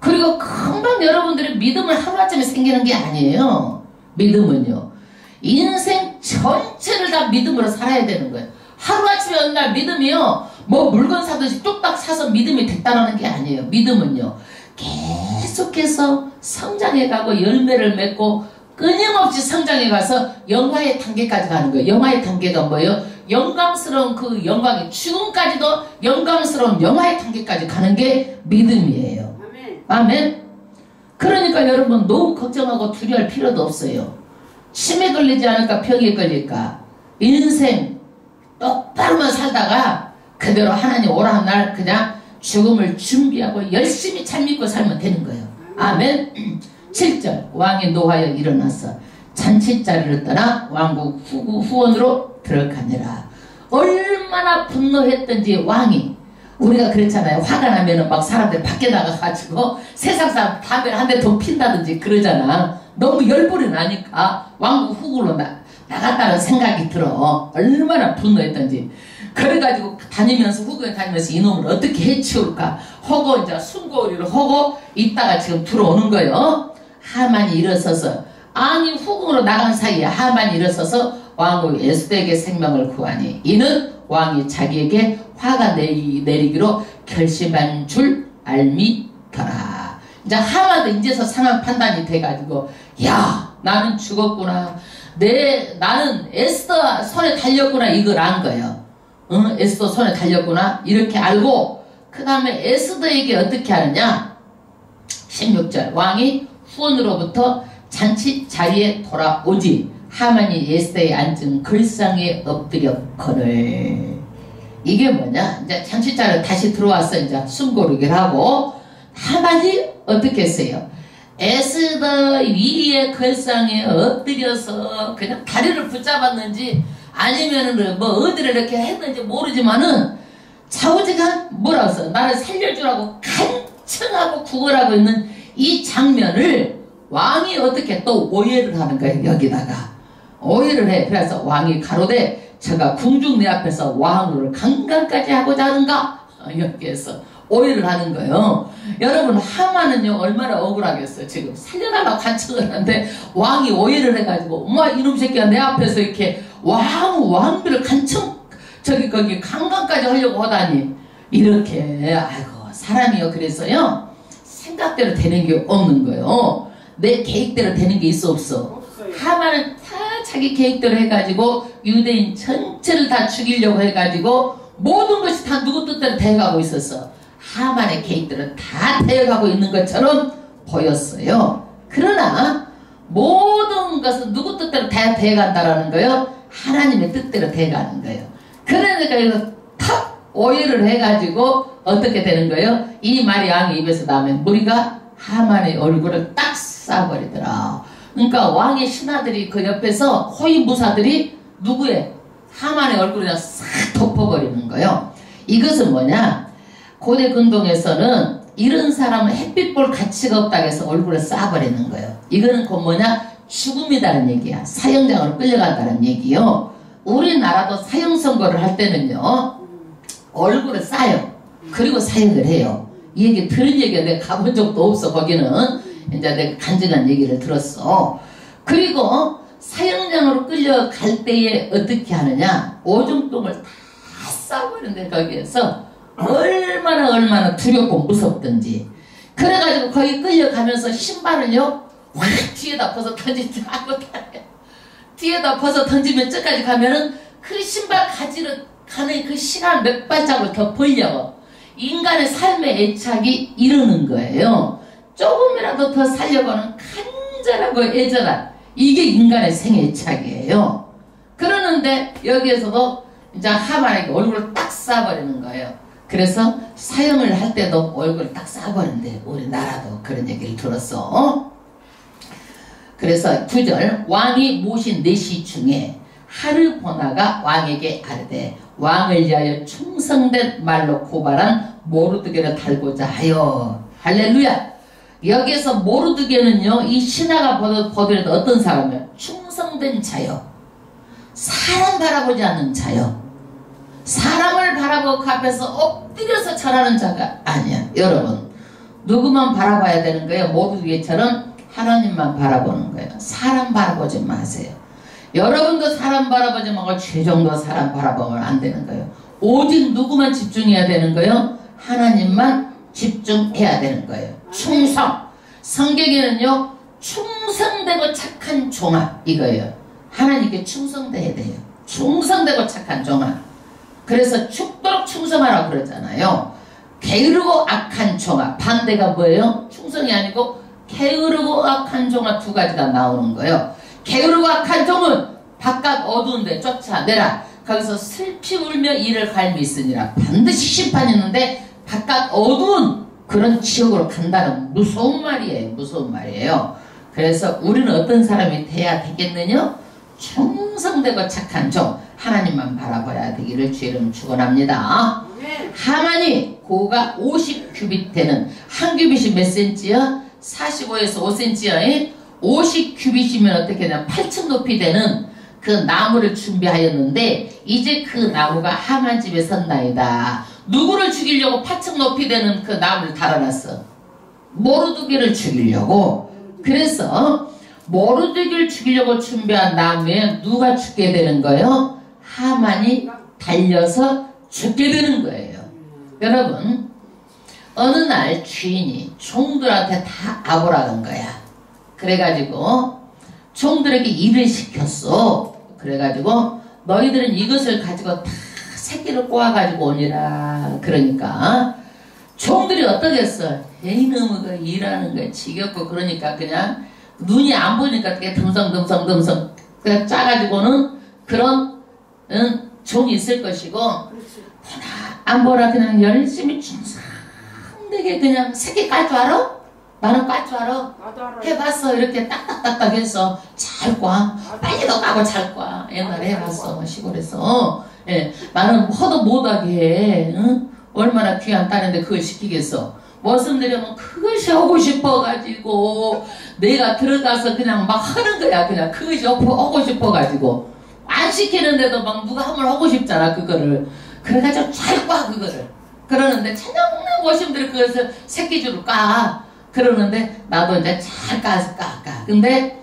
그리고 금방 여러분들의 믿음을 하루아침에 생기는 게 아니에요. 믿음은요 인생 전체를 다 믿음으로 살아야 되는 거예요. 하루아침에 어느 날 믿음이요 뭐 물건 사듯이 뚝딱 사서 믿음이 됐다는 게 아니에요. 믿음은요 계속해서 성장해가고 열매를 맺고 끊임없이 성장해가서 영화의 단계까지 가는 거예요. 영화의 단계가 뭐예요? 영광스러운 그 영광이 죽음까지도 영광스러운 영화의 단계까지 가는 게 믿음이에요. 아멘. 아멘. 그러니까 여러분 너무 걱정하고 두려워할 필요도 없어요. 치매 걸리지 않을까 병에 걸릴까 인생 똑바로만 살다가 그대로 하나님 오라는 날 그냥 죽음을 준비하고 열심히 잘 믿고 살면 되는 거예요. 아멘. 7절 왕이 노하여 일어나서 잔치자리를 떠나 왕국 후원으로 들어가니라. 얼마나 분노했던지 왕이, 우리가 그랬잖아요. 화가 나면은 막 사람들 밖에 나가가지고 세상 사람 담배를 한 대 더 핀다든지 그러잖아. 너무 열불이 나니까 왕국 후구로 나갔다는 생각이 들어. 얼마나 분노했던지. 그래가지고 다니면서 후구에 다니면서 이놈을 어떻게 해치울까 하고 이제 숨고리를 하고 있다가 지금 들어오는 거예요. 하만이 일어서서, 아니 후궁으로 나간 사이에 하만이 일어서서 왕후 에스더에게 생명을 구하니 이는 왕이 자기에게 화가 내리기로 결심한 줄 알미더라. 이제 하만도 이제서 상황 판단이 돼가지고, 야 나는 죽었구나, 나는 에스더 손에 달렸구나, 이걸 안 거예요. 응? 에스더 손에 달렸구나 이렇게 알고, 그 다음에 에스더에게 어떻게 하느냐. 16절 왕이 후원으로부터 잔치 자리에 돌아오지 하만이 에스더에 앉은 글상에 엎드렸거늘. 이게 뭐냐, 이제 잔치 자리에 다시 들어와서 이제 숨고르기를 하고, 하만이 어떻게 했어요? 에스더 위에 글상에 엎드려서 그냥 다리를 붙잡았는지 아니면은 뭐 어디를 이렇게 했는지 모르지만은 좌우지간 뭐라고 써, 나를 살려주라고 간청하고 구걸하고 있는 이 장면을 왕이 어떻게 또 오해를 하는 거예요. 여기다가 오해를 해. 그래서 왕이 가로되 제가 궁중 내 앞에서 왕을 강간까지 하고자 하는가, 여기에서 오해를 하는 거예요. 여러분 하만은요 얼마나 억울하겠어요. 지금 살려달라고 간청을 하는데 왕이 오해를 해가지고, 엄마 이놈 새끼가 내 앞에서 이렇게 왕비를 거기 강간까지 하려고 하다니, 이렇게. 아이고 사람이요, 그래서요 생각대로 되는 게 없는 거예요. 내 계획대로 되는 게 있어 없어? 하만은 다 자기 계획대로 해가지고 유대인 전체를 다 죽이려고 해가지고 모든 것이 다 누구 뜻대로 되어가고 있었어. 하만의 계획대로 다 되어가고 있는 것처럼 보였어요. 그러나 모든 것은 누구 뜻대로 다 되어간다라는 거예요. 하나님의 뜻대로 되어가는 거예요. 그러니까 이거 탁 오해를 해가지고 어떻게 되는 거예요? 이 말이 왕의 입에서 나오면 무리가 하만의 얼굴을 딱 쏴버리더라. 그러니까 왕의 신하들이 그 옆에서 호위무사들이 누구의? 하만의 얼굴을 싹 덮어버리는 거예요. 이것은 뭐냐? 고대 근동에서는 이런 사람은 햇빛 볼 가치가 없다고 해서 얼굴을 쏴버리는 거예요. 이거는 곧 뭐냐? 죽음이라는 얘기야. 사형장으로 끌려간다는 얘기요. 우리나라도 사형 선고를 할 때는요 얼굴을 쏴요. 그리고 사형을 해요. 이 얘기 들은 얘기가 내가 가본 적도 없어. 거기는 이제 내가 간증한 얘기를 들었어. 그리고 사형장으로 끌려갈 때에 어떻게 하느냐, 오줌똥을 다 싸버리는데 거기에서 얼마나 두렵고 무섭던지. 그래가지고 거기 끌려가면서 신발을요 확 뒤에다 벗어 던지지 않고 다녀요. 뒤에다 벗어 던지면 저까지 가면은 그 신발 가지러 가는 그 시간 몇 발짝을 더 벌려고 인간의 삶의 애착이 이러는 거예요. 조금이라도 더 살려고는 간절하고 애절한, 이게 인간의 생애착이에요. 그러는데 여기에서도 이제 하만에게 얼굴을 딱 쏴버리는 거예요. 그래서 사형을 할 때도 얼굴을 딱 쏴버린대. 우리나라도 그런 얘기를 들었어. 그래서 9절 왕이 모신 내시 중에 하르보나가 왕에게 아뢰되 왕을 위하여 충성된 말로 고발한 모르드게를 달고자 하여. 할렐루야. 여기에서 모르드게는요 이 신하가 보더라도 어떤 사람이에요? 충성된 자요. 사람 바라보지 않는 자요. 사람을 바라보고 앞에서 엎드려서 절하는 자가 아니야. 여러분 누구만 바라봐야 되는 거예요? 모르드게처럼 하나님만 바라보는 거예요. 사람 바라보지 마세요. 여러분도 사람 바라보지 말고 최종도 사람 바라보면 안 되는 거예요. 오직 누구만 집중해야 되는 거예요? 하나님만 집중해야 되는 거예요. 충성. 성경에는요 충성되고 착한 종아 이거예요. 하나님께 충성돼야 돼요. 충성되고 착한 종아. 그래서 죽도록 충성하라고 그러잖아요. 게으르고 악한 종아. 반대가 뭐예요? 충성이 아니고 게으르고 악한 종아, 두 가지가 나오는 거예요. 게으르고 악한 종은 바깥 어두운데 쫓아내라. 거기서 슬피 울며 이를 갈미있으니라. 반드시 심판이 있는데 바깥 어두운 그런 지옥으로 간다는 무서운 말이에요. 무서운 말이에요. 그래서 우리는 어떤 사람이 돼야 되겠느냐? 충성되고 착한 종, 하나님만 바라봐야 되기를 주의 이름 축원합니다. 하만이 고가 50규빗 되는, 한 규빗이 몇 센치야? 45에서 5cm야. 50규빗이면 어떻게 되냐? 8층 높이 되는 그 나무를 준비하였는데 이제 그 나무가 하만 집에 선나이다. 누구를 죽이려고 8층 높이 되는 그 나무를 달아놨어? 모르드게를 죽이려고. 그래서 모르드게를 죽이려고 준비한 나무에 누가 죽게 되는 거예요? 하만이 달려서 죽게 되는 거예요. 여러분, 어느 날 주인이 종들한테 다 아보라는 거야. 그래가지고 종들에게 일을 시켰어. 그래가지고 너희들은 이것을 가지고 다 새끼를 꼬아가지고 오니라. 그러니까 종들이 어떠겠어? 이놈의 일하는 거 지겹고, 그러니까 그냥 눈이 안 보니까 어떻게 듬성듬성 그냥 짜가지고는 그런 종이 있을 것이고, 안 보라 그냥 열심히 충성되게 그냥 새끼 깔 줄 알아? 나는 깔 줄 알아? 해봤어. 이렇게 딱딱딱딱 해서 잘 꽈. 빨리 더 까고 잘 꽈. 옛날에 해봤어. 시골에서. 예, 나는 허도 못하게 해. 응? 얼마나 귀한 딸인데 그걸 시키겠어. 말씀드리면 그것이 하고 싶어가지고 내가 들어가서 그냥 막 하는 거야. 그냥 그것이 하고 싶어가지고 안 시키는데도 막 누가 하면 하고 싶잖아. 그거를. 그래가지고 잘 꽈. 그거를. 그러는데 찬양난 모심들이 그것을 새끼줄을 까. 그러는데 나도 이제 잘 까서 까. 근데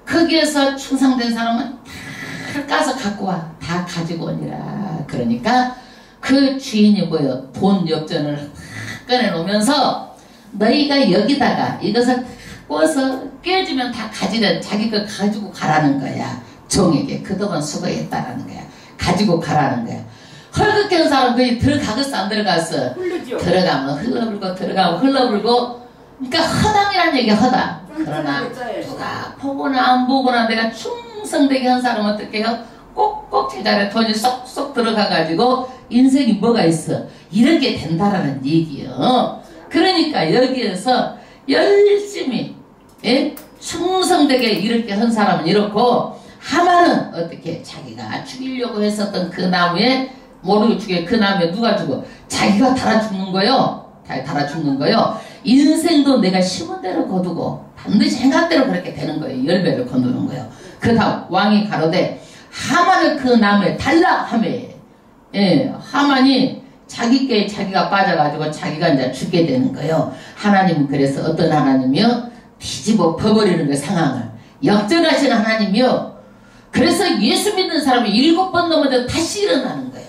거기에서 충성된 사람은 다 까서 갖고 와. 다 가지고 오니라. 그러니까 그 주인이 뭐요? 돈 엽전을 꺼내놓으면서 너희가 여기다가 이것을 꿔서 깨주면 다 가지래. 자기 거 가지고 가라는 거야. 종에게 그동안 수고했다라는 거야. 가지고 가라는 거야. 헐겁게 한 사람 거기 들어가겠어 안 들어갔어? 흘르죠. 들어가면 흘러불고 들어가면 흘러불고. 그러니까 허당이라는 얘기야. 허당. 그러나 누가 보거나 안 보거나 내가 충성되게 한 사람은 어떻게 해요? 꼭꼭 제자리에 돈이 쏙쏙 들어가가지고 인생이 뭐가 있어? 이렇게 된다라는 얘기요. 그러니까 여기에서 열심히 충성되게 이렇게 한 사람은 이렇고, 하만은 어떻게 자기가 죽이려고 했었던 그 나무에 모르고 죽여. 그 나무에 누가 죽어? 자기가 달아 죽는 거요. 달아 죽는 거요. 인생도 내가 심은 대로 거두고 반드시 생각대로 그렇게 되는 거예요. 열배를 거두는 거예요. 그 다음 왕이 가로되 하만을 그 나무에 달라 하매. 예, 하만이 자기께 자기가 빠져가지고 자기가 이제 죽게 되는 거예요. 하나님은 그래서 어떤 하나님이요? 뒤집어 퍼버리는 그 상황을 역전하시는 하나님이요. 그래서 예수 믿는 사람이 7번 넘어져도 다시 일어나는 거예요.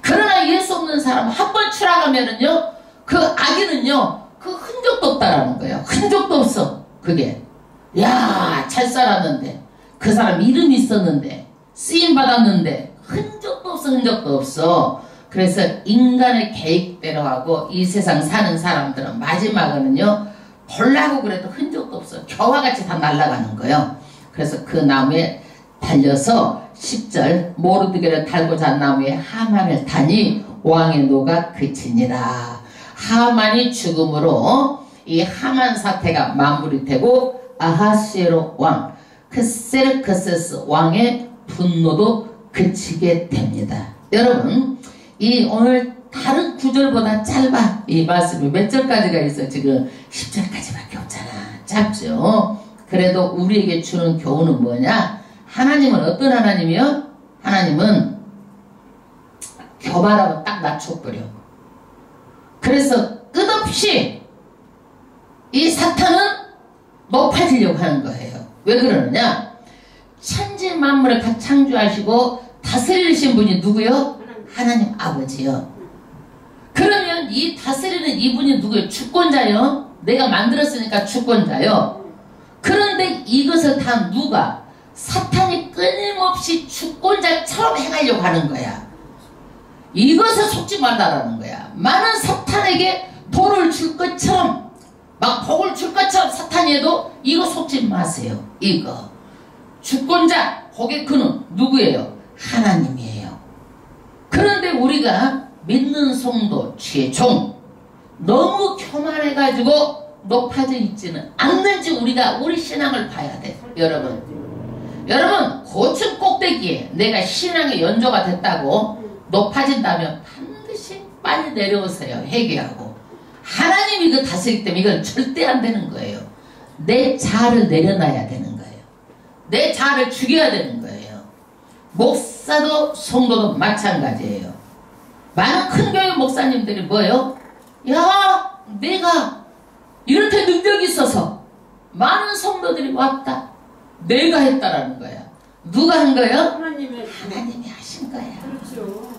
그러나 예수 없는 사람은 한 번 추락하면은요, 그 악인은요, 그 흔적도 없다라는 거예요. 흔적도 없어. 그게. 야, 잘 살았는데, 그 사람 이름이 있었는데, 쓰임 받았는데, 흔적도 없어. 흔적도 없어. 그래서 인간의 계획대로 하고 이 세상 사는 사람들은 마지막에는요, 볼라고 그래도 흔적도 없어. 겨와같이 다 날아가는 거예요. 그래서 그 나무에 달려서 10절 모르드게를 달고 잔 나무에 하만을 타니 왕의 노가 그치니라. 하만이 죽음으로 이 하만 사태가 마무리 되고 아하수에로 왕 크세르크세스 왕의 분노도 그치게 됩니다. 여러분, 이 오늘 다른 구절보다 짧아. 이 말씀이 몇 절까지가 있어? 지금 10절까지밖에 없잖아. 짧죠. 그래도 우리에게 주는 교훈은 뭐냐? 하나님은 어떤 하나님이요? 하나님은 교만하고 딱 낮춰버려. 그래서 끝없이 이 사탄은 높아지려고 하는 거예요. 왜 그러느냐? 천지 만물을 다 창조하시고 다스리신 분이 누구요? 하나님 아버지요. 그러면 이 다스리는 이분이 누구예요? 주권자요. 내가 만들었으니까 주권자요. 그런데 이것을 다 누가? 사탄이 끊임없이 주권자처럼 행하려고 하는 거야. 이것을 속지 말라라는 거야. 많은 사탄에게 돈을 줄 것처럼, 막 복을 줄 것처럼 사탄이 해도 이거 속지 마세요. 이거 주권자, 복의 근원 누구예요? 하나님이에요. 그런데 우리가 믿는 성도 최종 너무 교만해가지고 높아져 있지는 않는지 우리가 우리 신앙을 봐야 돼. 여러분 고층 꼭대기에 내가 신앙의 연조가 됐다고 높아진다면 반드시 빨리 내려오세요. 회개하고 하나님이 그 다스리기 때문에 이건 절대 안 되는 거예요. 내 자아를 내려놔야 되는 거예요. 내 자아를 죽여야 되는 거예요. 목사도 성도도 마찬가지예요. 많은 큰 교회 목사님들이 뭐예요? 야, 내가 이렇게 능력이 있어서 많은 성도들이 왔다. 내가 했다라는 거야. 누가 한 거예요? 하나님이 하신 거야. 그렇죠.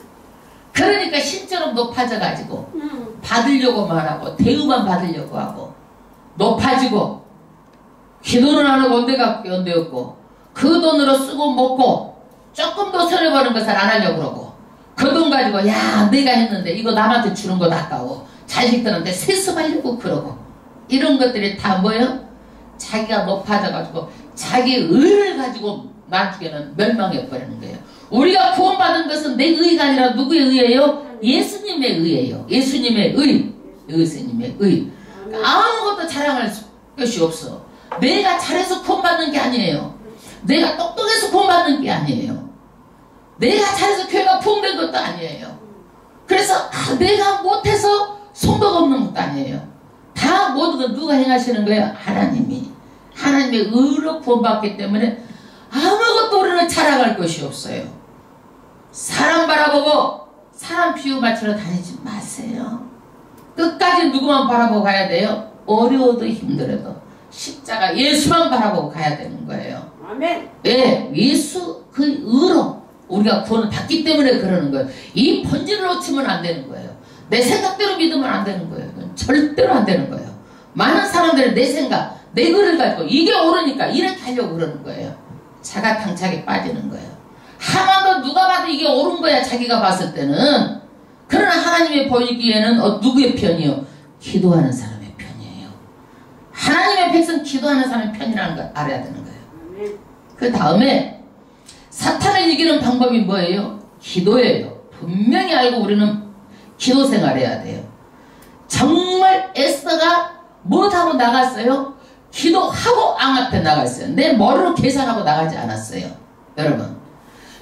그러니까 신처럼 높아져가지고 받으려고만 하고 대우만 받으려고 하고 높아지고 기도는 안 하고 온데 없고 그 돈으로 쓰고 먹고 조금 더 손해보는 것을 안 하려고 그러고 그 돈 가지고 야 내가 했는데 이거 남한테 주는 거 아까워 자식들한테 세습하려고 그러고 이런 것들이 다 뭐예요? 자기가 높아져가지고 자기 의를 가지고 나중에는 멸망해버리는 거예요. 우리가 구원받은 것은 내 의가 아니라 누구의 의예요? 예수님의 의예요. 예수님의 의. 예수님의 의. 아무것도 자랑할 것이 없어. 내가 잘해서 구원받는 게 아니에요. 내가 똑똑해서 구원받는 게 아니에요. 내가 잘해서 교회가 부흥된 것도 아니에요. 그래서 내가 못해서 성도가 없는 것도 아니에요. 다 모든 건 누가 행하시는 거예요? 하나님이. 하나님의 의로 구원받기 때문에 아무것도 우리는 자랑할 것이 없어요. 사람 바라보고 사람 비유 맞추러 다니지 마세요. 끝까지 누구만 바라보고 가야 돼요? 어려워도 힘들어도 십자가 예수만 바라보고 가야 되는 거예요. 아멘. 예, 예수 그 의로 우리가 구원을 받기 때문에 그러는 거예요. 이 본질을 놓치면 안 되는 거예요. 내 생각대로 믿으면 안 되는 거예요. 절대로 안 되는 거예요. 많은 사람들은 내 생각, 내 글을 가지고 이게 옳으니까 이렇게 하려고 그러는 거예요. 자가당착에 빠지는 거예요. 하나도 누가 봐도 이게 옳은 거야 자기가 봤을 때는. 그러나 하나님이 보이기에는 누구의 편이요? 기도하는 사람의 편이에요. 하나님의 백성 기도하는 사람의 편이라는 걸 알아야 되는 거예요. 그 다음에 사탄을 이기는 방법이 뭐예요? 기도예요. 분명히 알고 우리는 기도 생활해야 돼요. 정말 에스더가 못하고 나갔어요? 기도하고 왕 앞에 나갔어요. 내 머리로 계산하고 나가지 않았어요.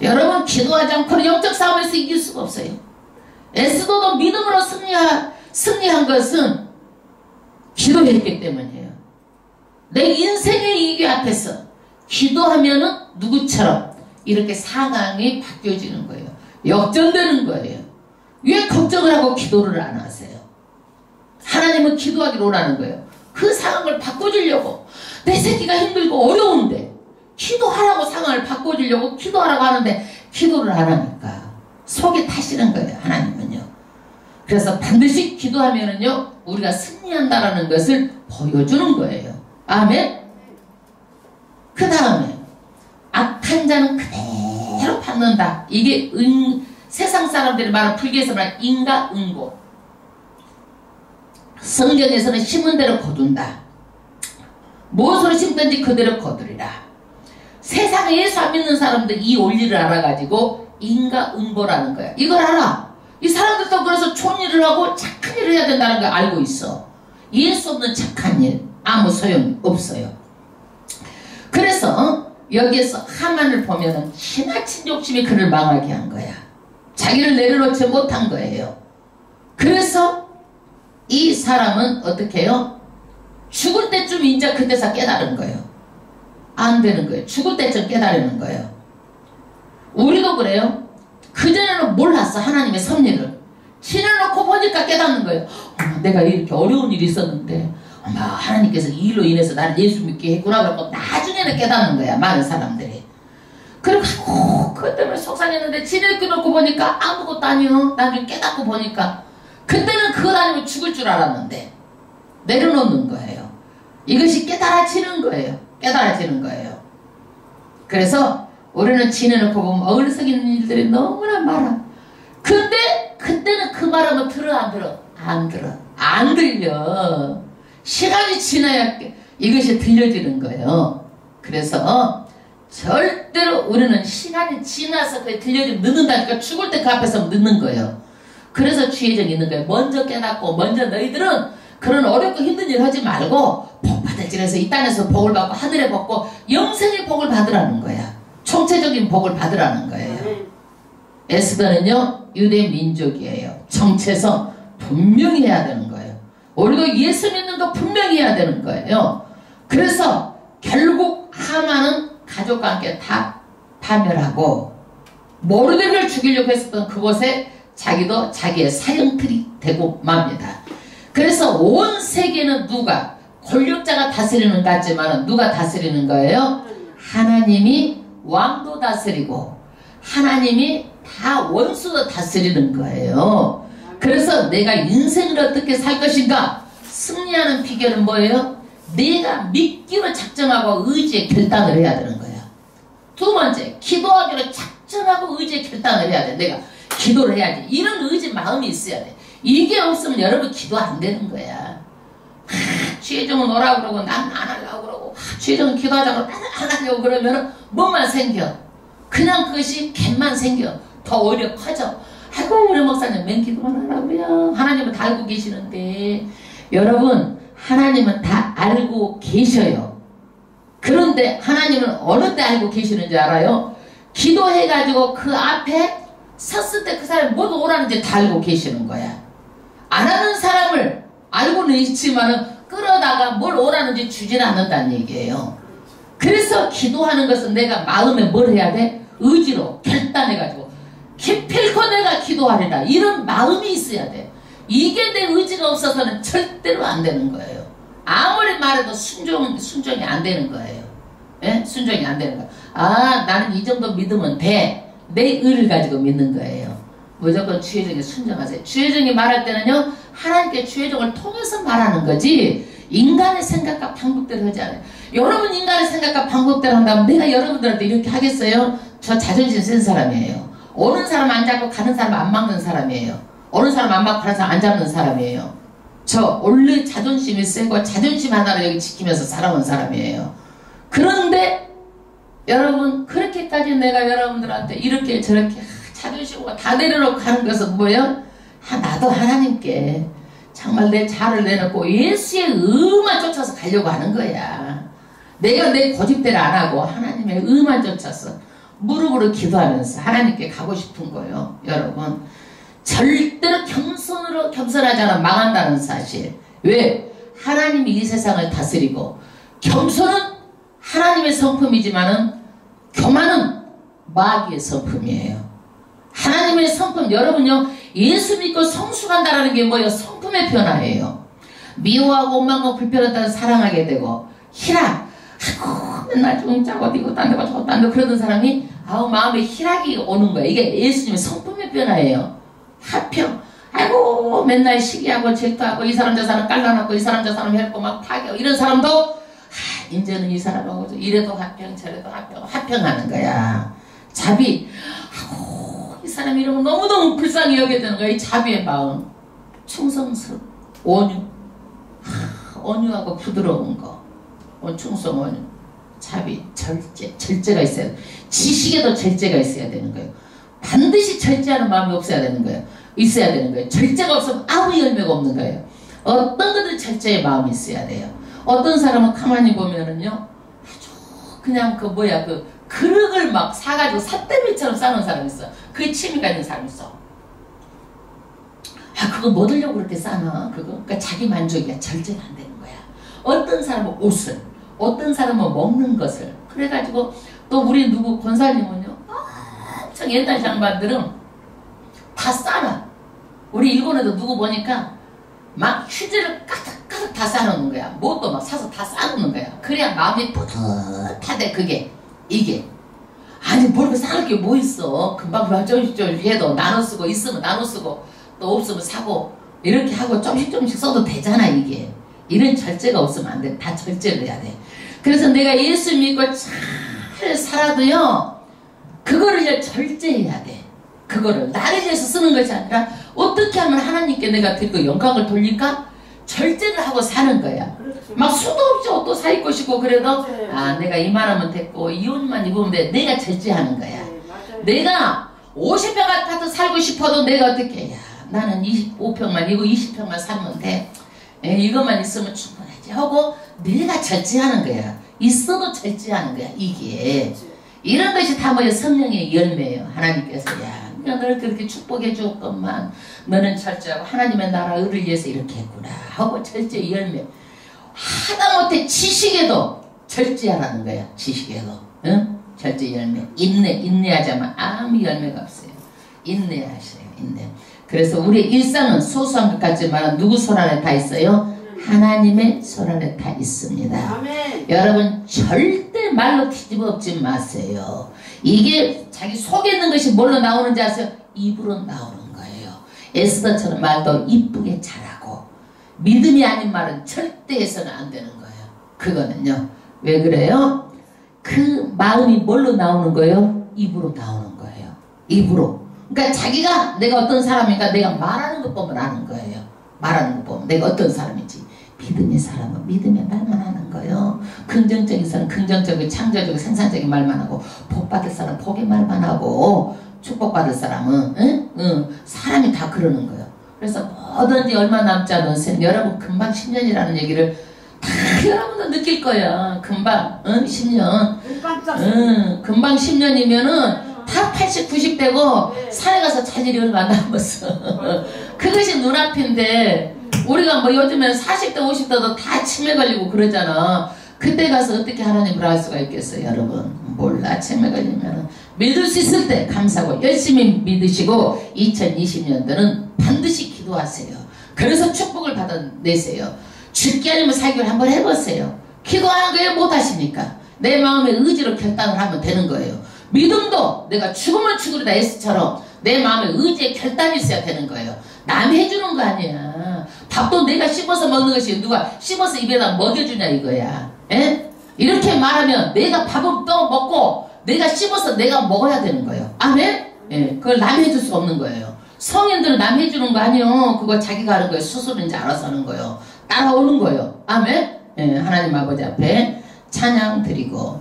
여러분 기도하지 않고는 영적 싸움에서 이길 수가 없어요. 에스더도 믿음으로 승리한 것은 기도했기 때문이에요. 내 인생의 이기 앞에서 기도하면은 누구처럼 이렇게 상황이 바뀌어지는 거예요. 역전되는 거예요. 왜 걱정을 하고 기도를 안 하세요? 하나님은 기도하기를 원하는 거예요. 그 상황을 바꿔주려고. 내 새끼가 힘들고 어려운데 기도하라고 상황을 바꿔주려고 기도하라고 하는데 기도를 안 하니까 속이 타시는 거예요. 하나님은요. 그래서 반드시 기도하면은요 우리가 승리한다라는 것을 보여주는 거예요. 아멘. 그 다음에 악한 자는 그대로 받는다. 이게 세상 사람들이 말하는 불교에서 말하는 인과응보. 성경에서는 심은 대로 거둔다. 무엇으로 심든지 그대로 거두리라. 세상에 예수 안 믿는 사람들 이 원리를 알아가지고 인과응보라는 거야. 이걸 알아. 이 사람들도 그래서 좋은 일을 하고 착한 일을 해야 된다는 걸 알고 있어. 예수 없는 착한 일 아무 소용 없어요. 그래서 여기에서 하만을 보면은 지나친 욕심이 그를 망하게 한 거야. 자기를 내려놓지 못한 거예요. 그래서 이 사람은 어떻게 해요? 죽을 때쯤 이제 그때서 깨달은 거예요. 안 되는 거예요. 죽을 때쯤 깨달는 거예요. 우리도 그래요. 그전에는 몰랐어. 하나님의 섭리를. 지내놓고 보니까 깨닫는 거예요. 내가 이렇게 어려운 일이 있었는데 하나님께서 이 일로 인해서 나를 예수 믿게 했구나. 그러고 나중에는 깨닫는 거야. 많은 사람들이. 그리고 그것 때문에 속상했는데 지내놓고 보니까 아무것도 아니요. 나중에 깨닫고 보니까 그때는 그것 아니면 죽을 줄 알았는데 내려놓는 거예요. 이것이 깨달아지는 거예요. 깨달아지는 거예요. 그래서 우리는 지내놓고 보면 어리석이는 일들이 너무나 많아. 근데 그때는 그 말하면 들어 안 들어? 안 들어. 안 들려. 시간이 지나야 이것이 들려지는 거예요. 그래서 절대로 우리는 시간이 지나서 그게 들려주면 늦는다니까. 죽을 때 그 앞에서 늦는 거예요. 그래서 취해정이 있는 거예요. 먼저 깨닫고 먼저 너희들은 그런 어렵고 힘든 일 하지 말고 복 받을 길에서 이 땅에서 복을 받고 하늘에 복고 영생의 복을 받으라는 거야. 총체적인 복을 받으라는 거예요. 에스더는요 유대 민족이에요. 정체성 분명히 해야 되는 거예요. 우리도 예수 믿는 거 분명히 해야 되는 거예요. 그래서 결국 하만은 가족과 함께 다 파멸하고 모르드게를 죽이려고 했었던 그곳에 자기도 자기의 사형틀이 되고 맙니다. 그래서 온 세계는 누가 권력자가 다스리는 것 같지만 누가 다스리는 거예요? 하나님이 왕도 다스리고 하나님이 다 원수도 다스리는 거예요. 그래서 내가 인생을 어떻게 살 것인가 승리하는 비결은 뭐예요? 내가 믿기로 작정하고 의지의 결단을 해야 되는 거야. 두 번째, 기도하기로 작정하고 의지의 결단을 해야 돼. 내가 기도를 해야지. 이런 의지 마음이 있어야 돼. 이게 없으면 여러분 기도 안 되는 거야. 취해정은 오라고 그러고 난 안 하려고 그러고 취해정은 기도하자고 난 안 하려고 그러면 뭐만 생겨? 그냥 그것이 갯만 생겨. 더 오히려 커져. 아이고 우리 목사님 맨 기도만 하라고요. 하나님은 다 알고 계시는데 여러분 하나님은 다 알고 계셔요. 그런데 하나님은 어느 때 알고 계시는지 알아요? 기도해가지고 그 앞에 섰을 때 그 사람이 뭐 오라는지 다 알고 계시는 거야. 안 하는 사람을 알고는 있지만은 끌어다가 뭘 오라는지 주질 않는다는 얘기예요. 그래서 기도하는 것은 내가 마음에 뭘 해야 돼? 의지로 결단해가지고 기필코 내가 기도하리라 이런 마음이 있어야 돼. 이게 내 의지가 없어서는 절대로 안 되는 거예요. 아무리 말해도 순종이 안 되는 거예요. 예? 순종이 안 되는 거예요. 아 나는 이 정도 믿으면 돼. 내 의를 가지고 믿는 거예요. 무조건 주의정에 순종하세요. 주의정이 말할 때는요 하나님께 주의정을 통해서 말하는 거지 인간의 생각과 방법대로 하지 않아요. 여러분 인간의 생각과 방법대로 한다면 내가 여러분들한테 이렇게 하겠어요? 저 자존심 센 사람이에요. 오는 사람 안 잡고 가는 사람 안 막는 사람이에요. 오는 사람 안 막고 가는 사람 안 잡는 사람이에요. 저 원래 자존심이 세고 자존심 하나를 여기 지키면서 살아온 사람이에요. 그런데 여러분 그렇게까지 내가 여러분들한테 이렇게 저렇게 자존심과 다 내려놓고 가는 것은 뭐예요? 나도 하나님께 정말 내 자를 내놓고 예수의 의만 쫓아서 가려고 하는 거야. 내가 내 고집대로 안 하고 하나님의 의만 쫓아서 무릎으로 기도하면서 하나님께 가고 싶은 거예요. 여러분 절대로 겸손하지 않으면 망한다는 사실. 왜? 하나님이 이 세상을 다스리고 겸손은 하나님의 성품이지만은 교만은 마귀의 성품이에요. 하나님의 성품 여러분요 예수 믿고 성숙한다라는 게 뭐예요? 성품의 변화예요. 미워하고 원망하고 불편하다는 사랑하게 되고 희락 아이고 맨날 좀 짜고 이거 딴 데가 저거 딴 데 그러던 사람이 아우 마음에 희락이 오는 거예요. 이게 예수님의 성품의 변화예요. 화평 아이고 맨날 시기하고 질투하고 이 사람 저 사람 깔라놓고 이 사람 저 사람 헬고 막 파괴하고 이런 사람도 이제는 이 사람하고 이래도 화평 저래도 화평하는 거야. 자비 아이고 이 사람 이러면 너무너무 불쌍히 여겨야 되는 거야. 이 자비의 마음 충성스러움 온유 온유하고 부드러운 거 충성 온유 자비 절제가 있어야 돼. 지식에도 절제가 있어야 되는 거예요. 반드시 절제하는 마음이 없어야 되는 거예요. 있어야 되는 거예요. 절제가 없으면 아무 열매가 없는 거예요. 어떤 것들 절제의 마음이 있어야 돼요. 어떤 사람은 가만히 보면은요 아주 그냥 그 뭐야 그 그릇을 막 사가지고 삿대미처럼 싸는 사람이 있어. 그게 취미가 있는 사람이 있어. 아 그거 뭐 들려고 그렇게 싸나 그거? 그러니까 자기 만족이야. 절제가 안 되는 거야. 어떤 사람은 옷을 어떤 사람은 먹는 것을 그래가지고 또 우리 누구 권사님은요 엄청 옛날 장반들은 다 싸놔. 우리 일본에도 누구 보니까 막 휴지를 가득가득 다 싸놓는 거야. 뭣도 막 사서 다 싸놓는 거야. 그래야 마음이 뿌듯하대. 그게 이게 아니 뭘 그 싸놓을 게 뭐 있어. 금방 조금씩 해도 나눠 쓰고 있으면 나눠 쓰고 또 없으면 사고 이렇게 하고 조금씩 써도 되잖아. 이게 이런 절제가 없으면 안 돼. 다 절제를 해야 돼. 그래서 내가 예수 믿고 잘 살아도요 그거를 이제 절제해야 돼. 그거를 나를 위해서 쓰는 것이 아니라 어떻게 하면 하나님께 내가 드리고 영광을 돌릴까? 절제를 하고 사는 거야. 막 수도 없이 옷도 사 입고 싶고 그래도 아 내가 이만하면 됐고 이 옷만 입으면 돼. 내가 절제하는 거야. 내가 50평 아파트 살고 싶어도 내가 어떻게 야 나는 25평만 이거 20평만 살면 돼. 이것만 있으면 충분하지 하고 내가 절제하는 거야. 있어도 절제하는 거야. 이게 이런 것이 다 뭐야 성령의 열매예요. 하나님께서 야 너를 그렇게 축복해 주었건만 너는 절제하고 하나님의 나라를 위해서 이렇게 했구나 하고 절제의 열매. 하다못해 지식에도 절제하라는 거야. 지식에도 응? 절제 열매. 인내하자면 아무 열매가 없어요. 인내하셔요. 인내. 그래서 우리의 일상은 소소한 것 같지만 누구 손 안에 다 있어요? 하나님의 손 안에 다 있습니다. 아멘. 여러분 절대 말로 뒤집어 엎지 마세요. 이게 자기 속에 있는 것이 뭘로 나오는지 아세요? 입으로 나오는 거예요. 에스더처럼 말도 이쁘게 잘하고 믿음이 아닌 말은 절대 해서는 안 되는 거예요. 그거는요. 왜 그래요? 그 마음이 뭘로 나오는 거예요? 입으로 나오는 거예요. 입으로. 그러니까 자기가 내가 어떤 사람인가 내가 말하는 것 보면 아는 거예요. 말하는 것 보면 내가 어떤 사람인지. 믿음의 사람은 믿음의 말만 하는 거예요. 긍정적인 사람은 긍정적이고 창조적이고 생산적인 말만 하고 복받을 사람은 복의 말만 하고 축복받을 사람은 사람이 다 그러는 거예요. 그래서 뭐든지 얼마 남지 않은 셈 여러분 금방 10년이라는 얘기를 다 여러분도 느낄 거야. 금방 10년 금방 10년이면은 다 80, 90 되고 산에 가서 잘 일이 얼마 안 남았어. 그것이 눈앞인데 우리가 뭐 요즘엔 40대 50대도 다 치매 걸리고 그러잖아. 그때 가서 어떻게 하나님을 알 수가 있겠어요 여러분. 몰라. 치매 걸리면 믿을 수 있을 때 감사하고 열심히 믿으시고 2020년도는 반드시 기도하세요. 그래서 축복을 받아내세요. 죽기 아니면 살기를 한번 해보세요. 기도하는 거에 못하십니까? 내 마음의 의지로 결단을 하면 되는 거예요. 믿음도 내가 죽으면 죽으리다 에스처럼 내 마음의 의지에 결단이 있어야 되는 거예요. 남이 해주는 거 아니야. 밥도 내가 씹어서 먹는 것이 누가 씹어서 입에다 먹여주냐 이거야. 에? 이렇게 말하면 내가 밥을 또 먹고 내가 씹어서 내가 먹어야 되는 거예요. 아멘? 예, 그걸 남이 해줄 수 없는 거예요. 성인들은 남이 해주는 거 아니요. 그거 자기가 하는 거예요. 스스로 이제 알아서 하는 거예요. 따라오는 거예요. 아멘? 예, 하나님 아버지 앞에 찬양 드리고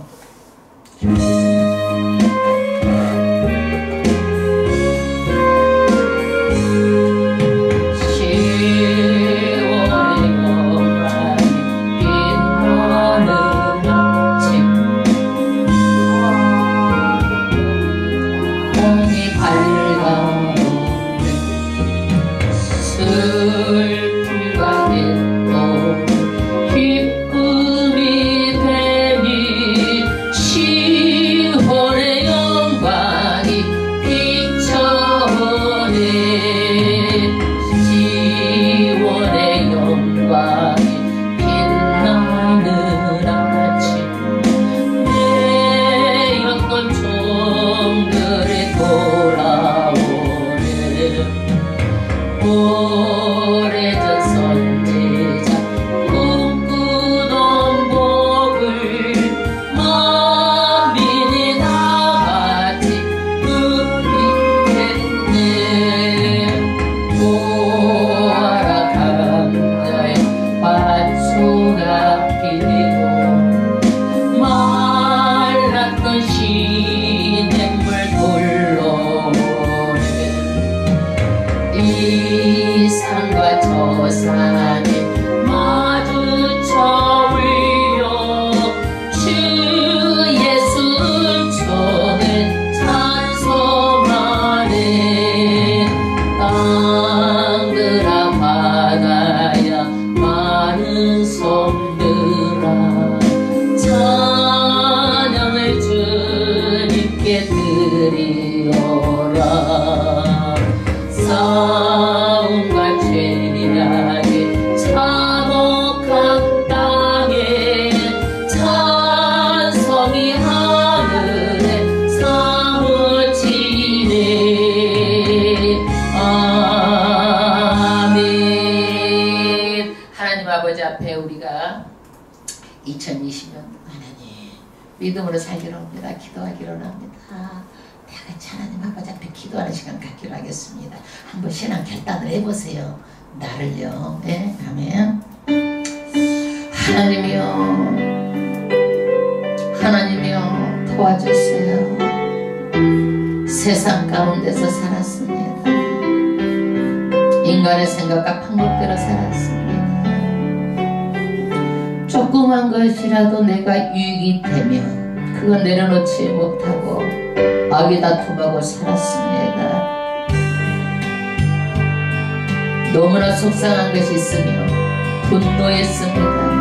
앞에 우리가 2020년 하나님 믿음으로 살기로 합니다. 기도하기로 합니다. 다 같이 하나님 아버지 앞에 기도하는 시간 갖기로 하겠습니다. 한번 신앙 결단을 해보세요. 나를요. 네, 아멘. 하나님이여, 하나님이여 도와주세요. 세상 가운데서 살았습니다. 인간의 생각과 방법대로 살았습니다. 조그만 것이라도 내가 유익이 되면 그건 내려놓지 못하고 악이 다툼하고 살았습니다. 너무나 속상한 것이 있으며 분노했습니다.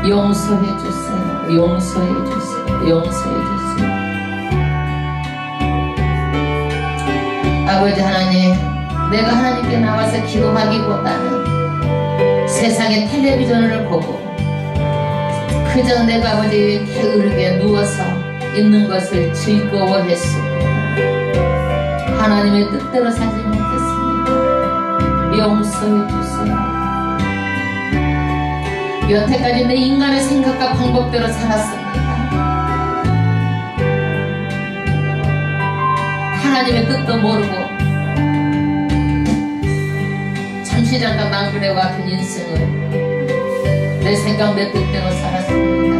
용서해 주세요. 용서해 주세요. 용서해 주세요. 아버지 하나님, 내가 하나님께 나와서 기도하기보다는 세상의 텔레비전을 보고 그저 내가 아버지 게으르게 누워서 있는 것을 즐거워했습니다. 하나님의 뜻대로 살지 못했습니다. 용서해 주세요. 여태까지 내 인간의 생각과 방법대로 살았습니다. 하나님의 뜻도 모르고 잠시 잠깐 낭비와 같은 인생을 내 생각 내 뜻대로 살았습니다.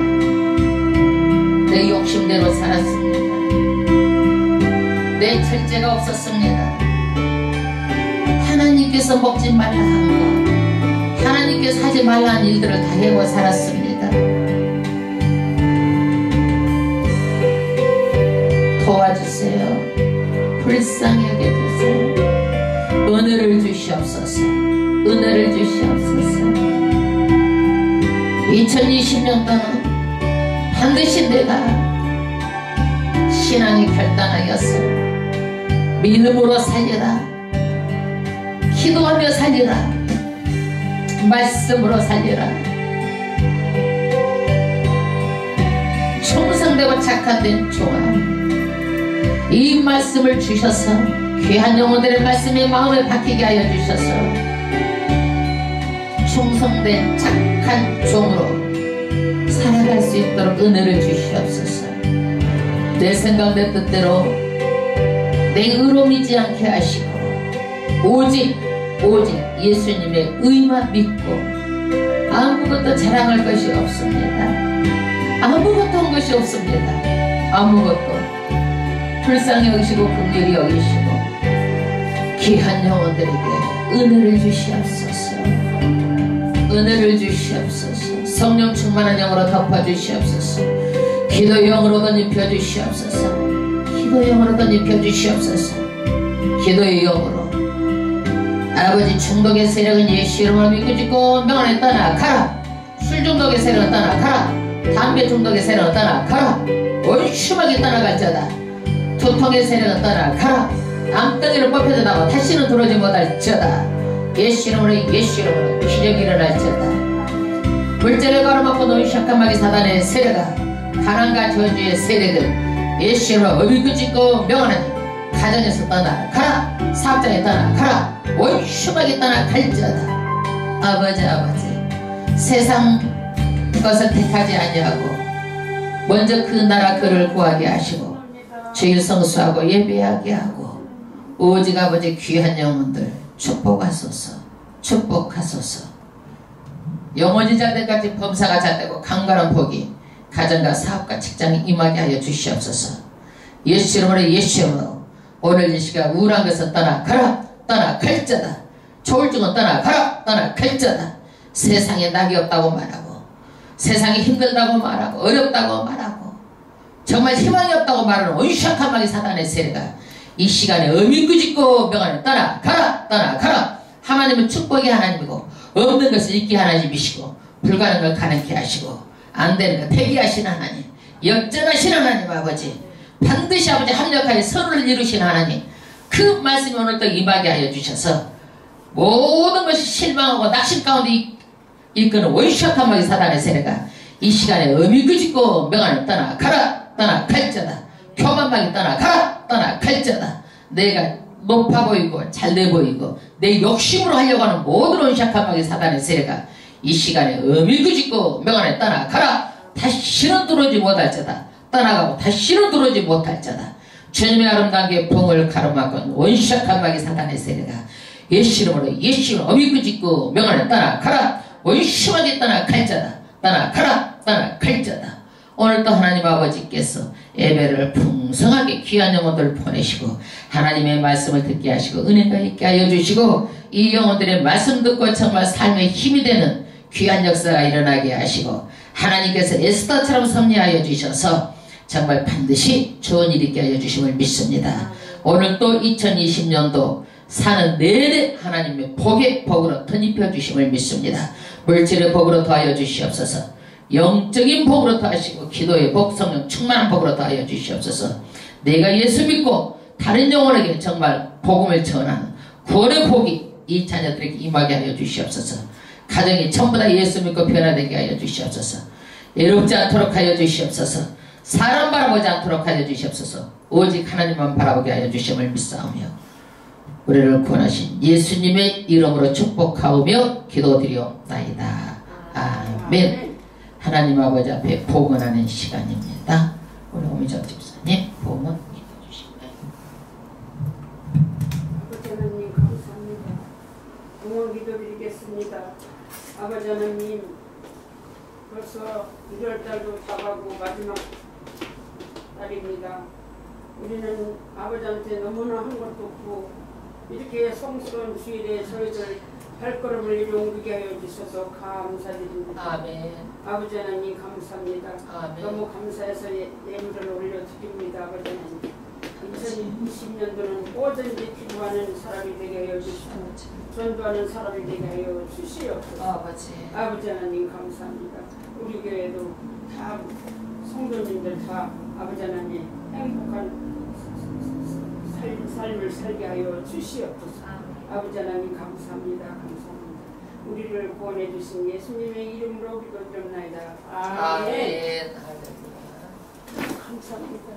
내 욕심대로 살았습니다. 내 절제가 없었습니다. 하나님께서 먹지 말라 한 것, 하나님께서 하지 말라는 일들을 다 해고 살았습니다. 도와주세요. 불쌍히 여겨주세요. 은혜를 주시옵소서. 은혜를 주시옵소서. 2020년 동안 반드시 내가 신앙이 결단하였어. 믿음으로 살리라. 기도하며 살리라. 말씀으로 살리라. 충성되고 착한 종아, 이 말씀을 주셔서 귀한 영혼들의 말씀에 마음을 박히게 하여 주셔서 충성된 착한 종으로 살아갈 수 있도록 은혜를 주시옵소서. 내 생각 내 뜻대로 내 의로움이지 않게 하시고 오직 예수님의 의만 믿고 아무것도 자랑할 것이 없습니다. 아무것도 한 것이 없습니다. 아무것도 불쌍히 여기시고 긍휼히 여기시고 귀한 영혼들에게 은혜를 주시옵소서. 은혜를 주시옵소서. 성령 충만한 영으로 덮어주시옵소서. 기도의 영으로 덧입혀 주시옵소서. 기도의 영으로 덧입혀 주시옵소서. 기도의 영으로 아버지 중독의 세력은 예수 이름으로 믿고 짓고 명안에 떠나가라. 술 중독의 세력은 떠나가라. 담배 중독의 세력은 떠나가라. 원심하게 떠나갈지어다. 두통의 세력은 떠나가라. 암덩이를 뽑혀져나고 다시는 들어오지 못할지어다. 예수 이름으로 기적이 일어날지어다. 물자를 가로막고 놓은 샤카마기 사단의 세력아, 가난과 저주의 세력은 예수 이름으로 어비고 짓고 명하나니 가정에서 떠나가라. 사업장에 떠나가라. 원심하게 떠나갈지어다. 아버지 세상 것을 택하지 아니하고 먼저 그 나라 그를 구하게 하시고 주일 성수하고 예배하게 하고 오직 아버지 귀한 영혼들 축복하소서. 축복하소서. 영원히 잘 때까지 범사가 잘 되고 강건한 복이 가정과 사업과 직장에 임하게 하여 주시옵소서. 예수 이름으로 오늘 이 시간 우울한 것은 떠나가라. 떠나갈지어다. 조울증은 떠나가라. 떠나갈지어다. 세상에 낙이 없다고 말하고 세상이 힘들다고 말하고 어렵다고 말하고 정말 희망이 없다고 말하는 온유한 마귀 사단의 세례가 이 시간에 어미꾸짓고 명하는 떠나가라. 떠나가라. 하나님은 축복의 하나님이고 없는 것을 있게 하나님이시고 불가능한 걸 가능케 하시고 안 되는 걸 폐기하신 하나님, 역전하신 하나님 아버지, 반드시 아버지 합력하여 선을 이루신 하나님, 그 말씀이 오늘 또 임하게 하여 주셔서 모든 것이 실망하고 낙심 가운데 이끄는 원시악한 마귀 사단의 세례가 이 시간에 어미꾸짓고 명하는 떠나가라. 떠나갈지어다. 교만마귀 떠나가라. 떠나갈지어다. 내가 높아 보이고 잘돼 보이고 내 욕심으로 하려고 하는 모든 원시악한 마귀 사단의 세례가 이 시간에 어미꾸짓고 명하는 떠나가라. 다시는 들어오지 못할지어다. 떠나가고 다시는 들어오지 못할지어다. 주님의 아름다운 게 봉을 가로막은 원시악한 마귀 사단의 세례가 예수 이름으로 어미꾸짓고 명하는 떠나가라. 원심하게 떠나갈지어다. 가라 갈지어다. 오늘도 하나님 아버지께서 예배를 풍성하게 귀한 영혼들을 보내시고 하나님의 말씀을 듣게 하시고 은혜가 있게 하여 주시고 이 영혼들의 말씀 듣고 정말 삶의 힘이 되는 귀한 역사가 일어나게 하시고 하나님께서 에스더처럼 섭리하여 주셔서 정말 반드시 좋은 일이 있게 하여 주심을 믿습니다. 오늘 또 2020년도 사는 내내 하나님의 복의 복으로 덧입혀 주심을 믿습니다. 물질의 복으로 더하여 주시옵소서. 영적인 복으로 더하시고 기도의 복, 성령 충만한 복으로 더하여 주시옵소서. 내가 예수 믿고 다른 영혼에게 정말 복음을 전하는 구원의 복이 이 자녀들에게 임하게 하여 주시옵소서. 가정이 전부 다 예수 믿고 변화되게 하여 주시옵소서. 외롭지 않도록 하여 주시옵소서. 사람 바라보지 않도록 하여 주시옵소서. 오직 하나님만 바라보게 하여 주심을 믿사오며 우리를 구원하신 예수님의 이름으로 축복하오며 기도드리옵나이다. 아멘. 하나님 아버지 앞에 복원하는 시간입니다. 우리 오미정 집사님 복원 기도해 주시면. 아버지 하나님 감사합니다. 응원 기도드리겠습니다. 아버지 하나님 벌써 1월달도 다가고 마지막 달입니다. 우리는 아버지한테 너무나 한 것도 없고 이렇게 성스러운 주일에 저희들 발걸음을 이리 옮기게 하여 주셔서 감사드립니다. 아멘. 아버지 하나님 감사합니다. 아멘. 너무 감사해서 예물을 올려드립니다. 아버지 하나님 2020년도는 뭐든지 기도하는 사람이 되게 하여 주시고 전도하는 사람이 되게 하여 주시옵소서. 아버지 하나님 감사합니다. 우리 교회도 다 성도님들 다 아버지 하나님 행복한 삶을 살게 하여 주시옵소서. 아버지 하나님 감사합니다. 감사합니다. 우리를 구원해 주신 예수님의 이름으로 기도드립니다. 아멘. 감사합니다.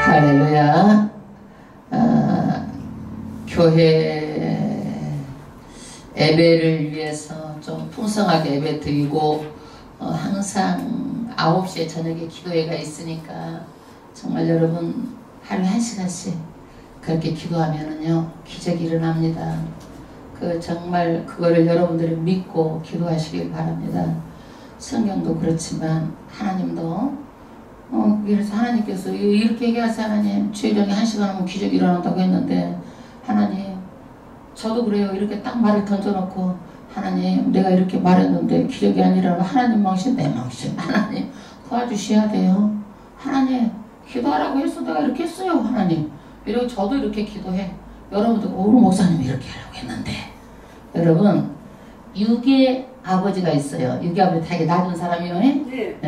할렐루야. 교회 예배를 위해서 좀 풍성하게 예배 드리고 항상 9시에 저녁에 기도회가 있으니까 정말 여러분 하루에 1시간씩 그렇게 기도하면은요 기적이 일어납니다. 정말 그거를 여러분들이 믿고 기도하시길 바랍니다. 성경도 그렇지만 하나님도 그래서 하나님께서 이렇게 얘기하세요. 하나님 주일에 1시간 하면 기적이 일어난다고 했는데 하나님 저도 그래요. 이렇게 딱 말을 던져놓고 하나님 내가 이렇게 말했는데 기적이 아니라 하나님 망신 내 망신 하나님 도와주셔야 돼요. 하나님 기도하라고 해서 내가 이렇게 했어요. 하나님 그리고 저도 이렇게 기도해. 여러분들 오늘 목사님이 이렇게 하려고 했는데 여러분 육의 아버지가 있어요. 육의 아버지 되게 낮은 사람이요. 네.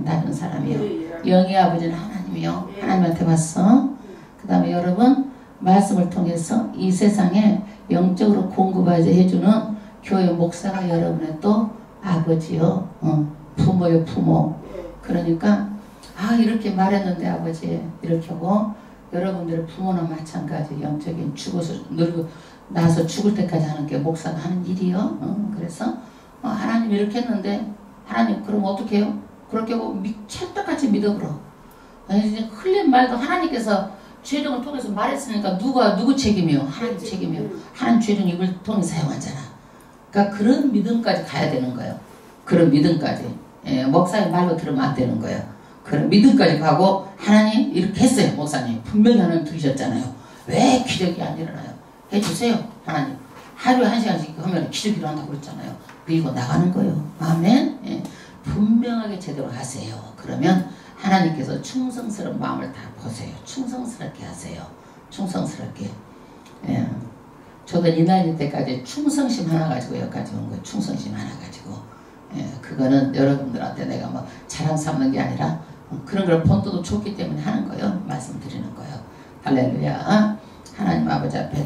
낮은 사람이요. 네. 영의 아버지는 하나님이요. 하나님한테 왔어. 그 다음에 여러분 말씀을 통해서 이 세상에 영적으로 공급하게 해주는 교회 목사가 여러분의 또 아버지요. 부모요 부모. 그러니까 이렇게 말했는데 아버지 이렇게 하고 여러분들의 부모나 마찬가지 영적인 죽어서 늙고 나서 죽을 때까지 하는 게 목사가 하는 일이요. 그래서 하나님 이렇게 했는데 하나님 그럼 어떻게 해요? 그렇게 하고 찰떡같이 믿어 그러. 이제 흘린 말도 하나님께서 죄령을 통해서 말했으니까 누구 책임이요? 하나님 책임이요. 하나님 죄령 입을 통해 사용하잖아. 그러니까 그런 믿음까지 가야 되는 거예요. 그런 믿음까지. 목사의 말로 들으면 안 되는 거예요. 그런 믿음까지 가고 하나님 이렇게 했어요. 목사님 분명히 하나님 들으셨잖아요. 왜 기적이 안 일어나요? 해주세요. 하나님 하루에 1시간씩 하면 기적이 일어난다고 그랬잖아요. 밀고 나가는 거예요. 아멘. 분명하게 제대로 하세요. 그러면 하나님께서 충성스러운 마음을 다 보세요. 충성스럽게 하세요. 충성스럽게. 저도 이 나이 때까지 충성심 하나 가지고 여기까지 온 거예요. 충성심 하나 가지고. 그거는 여러분들한테 내가 뭐 자랑 삼는 게 아니라 그런 걸 본떠도 좋기 때문에 하는 거예요. 말씀드리는 거예요. 할렐루야. 하나님 아버지 앞에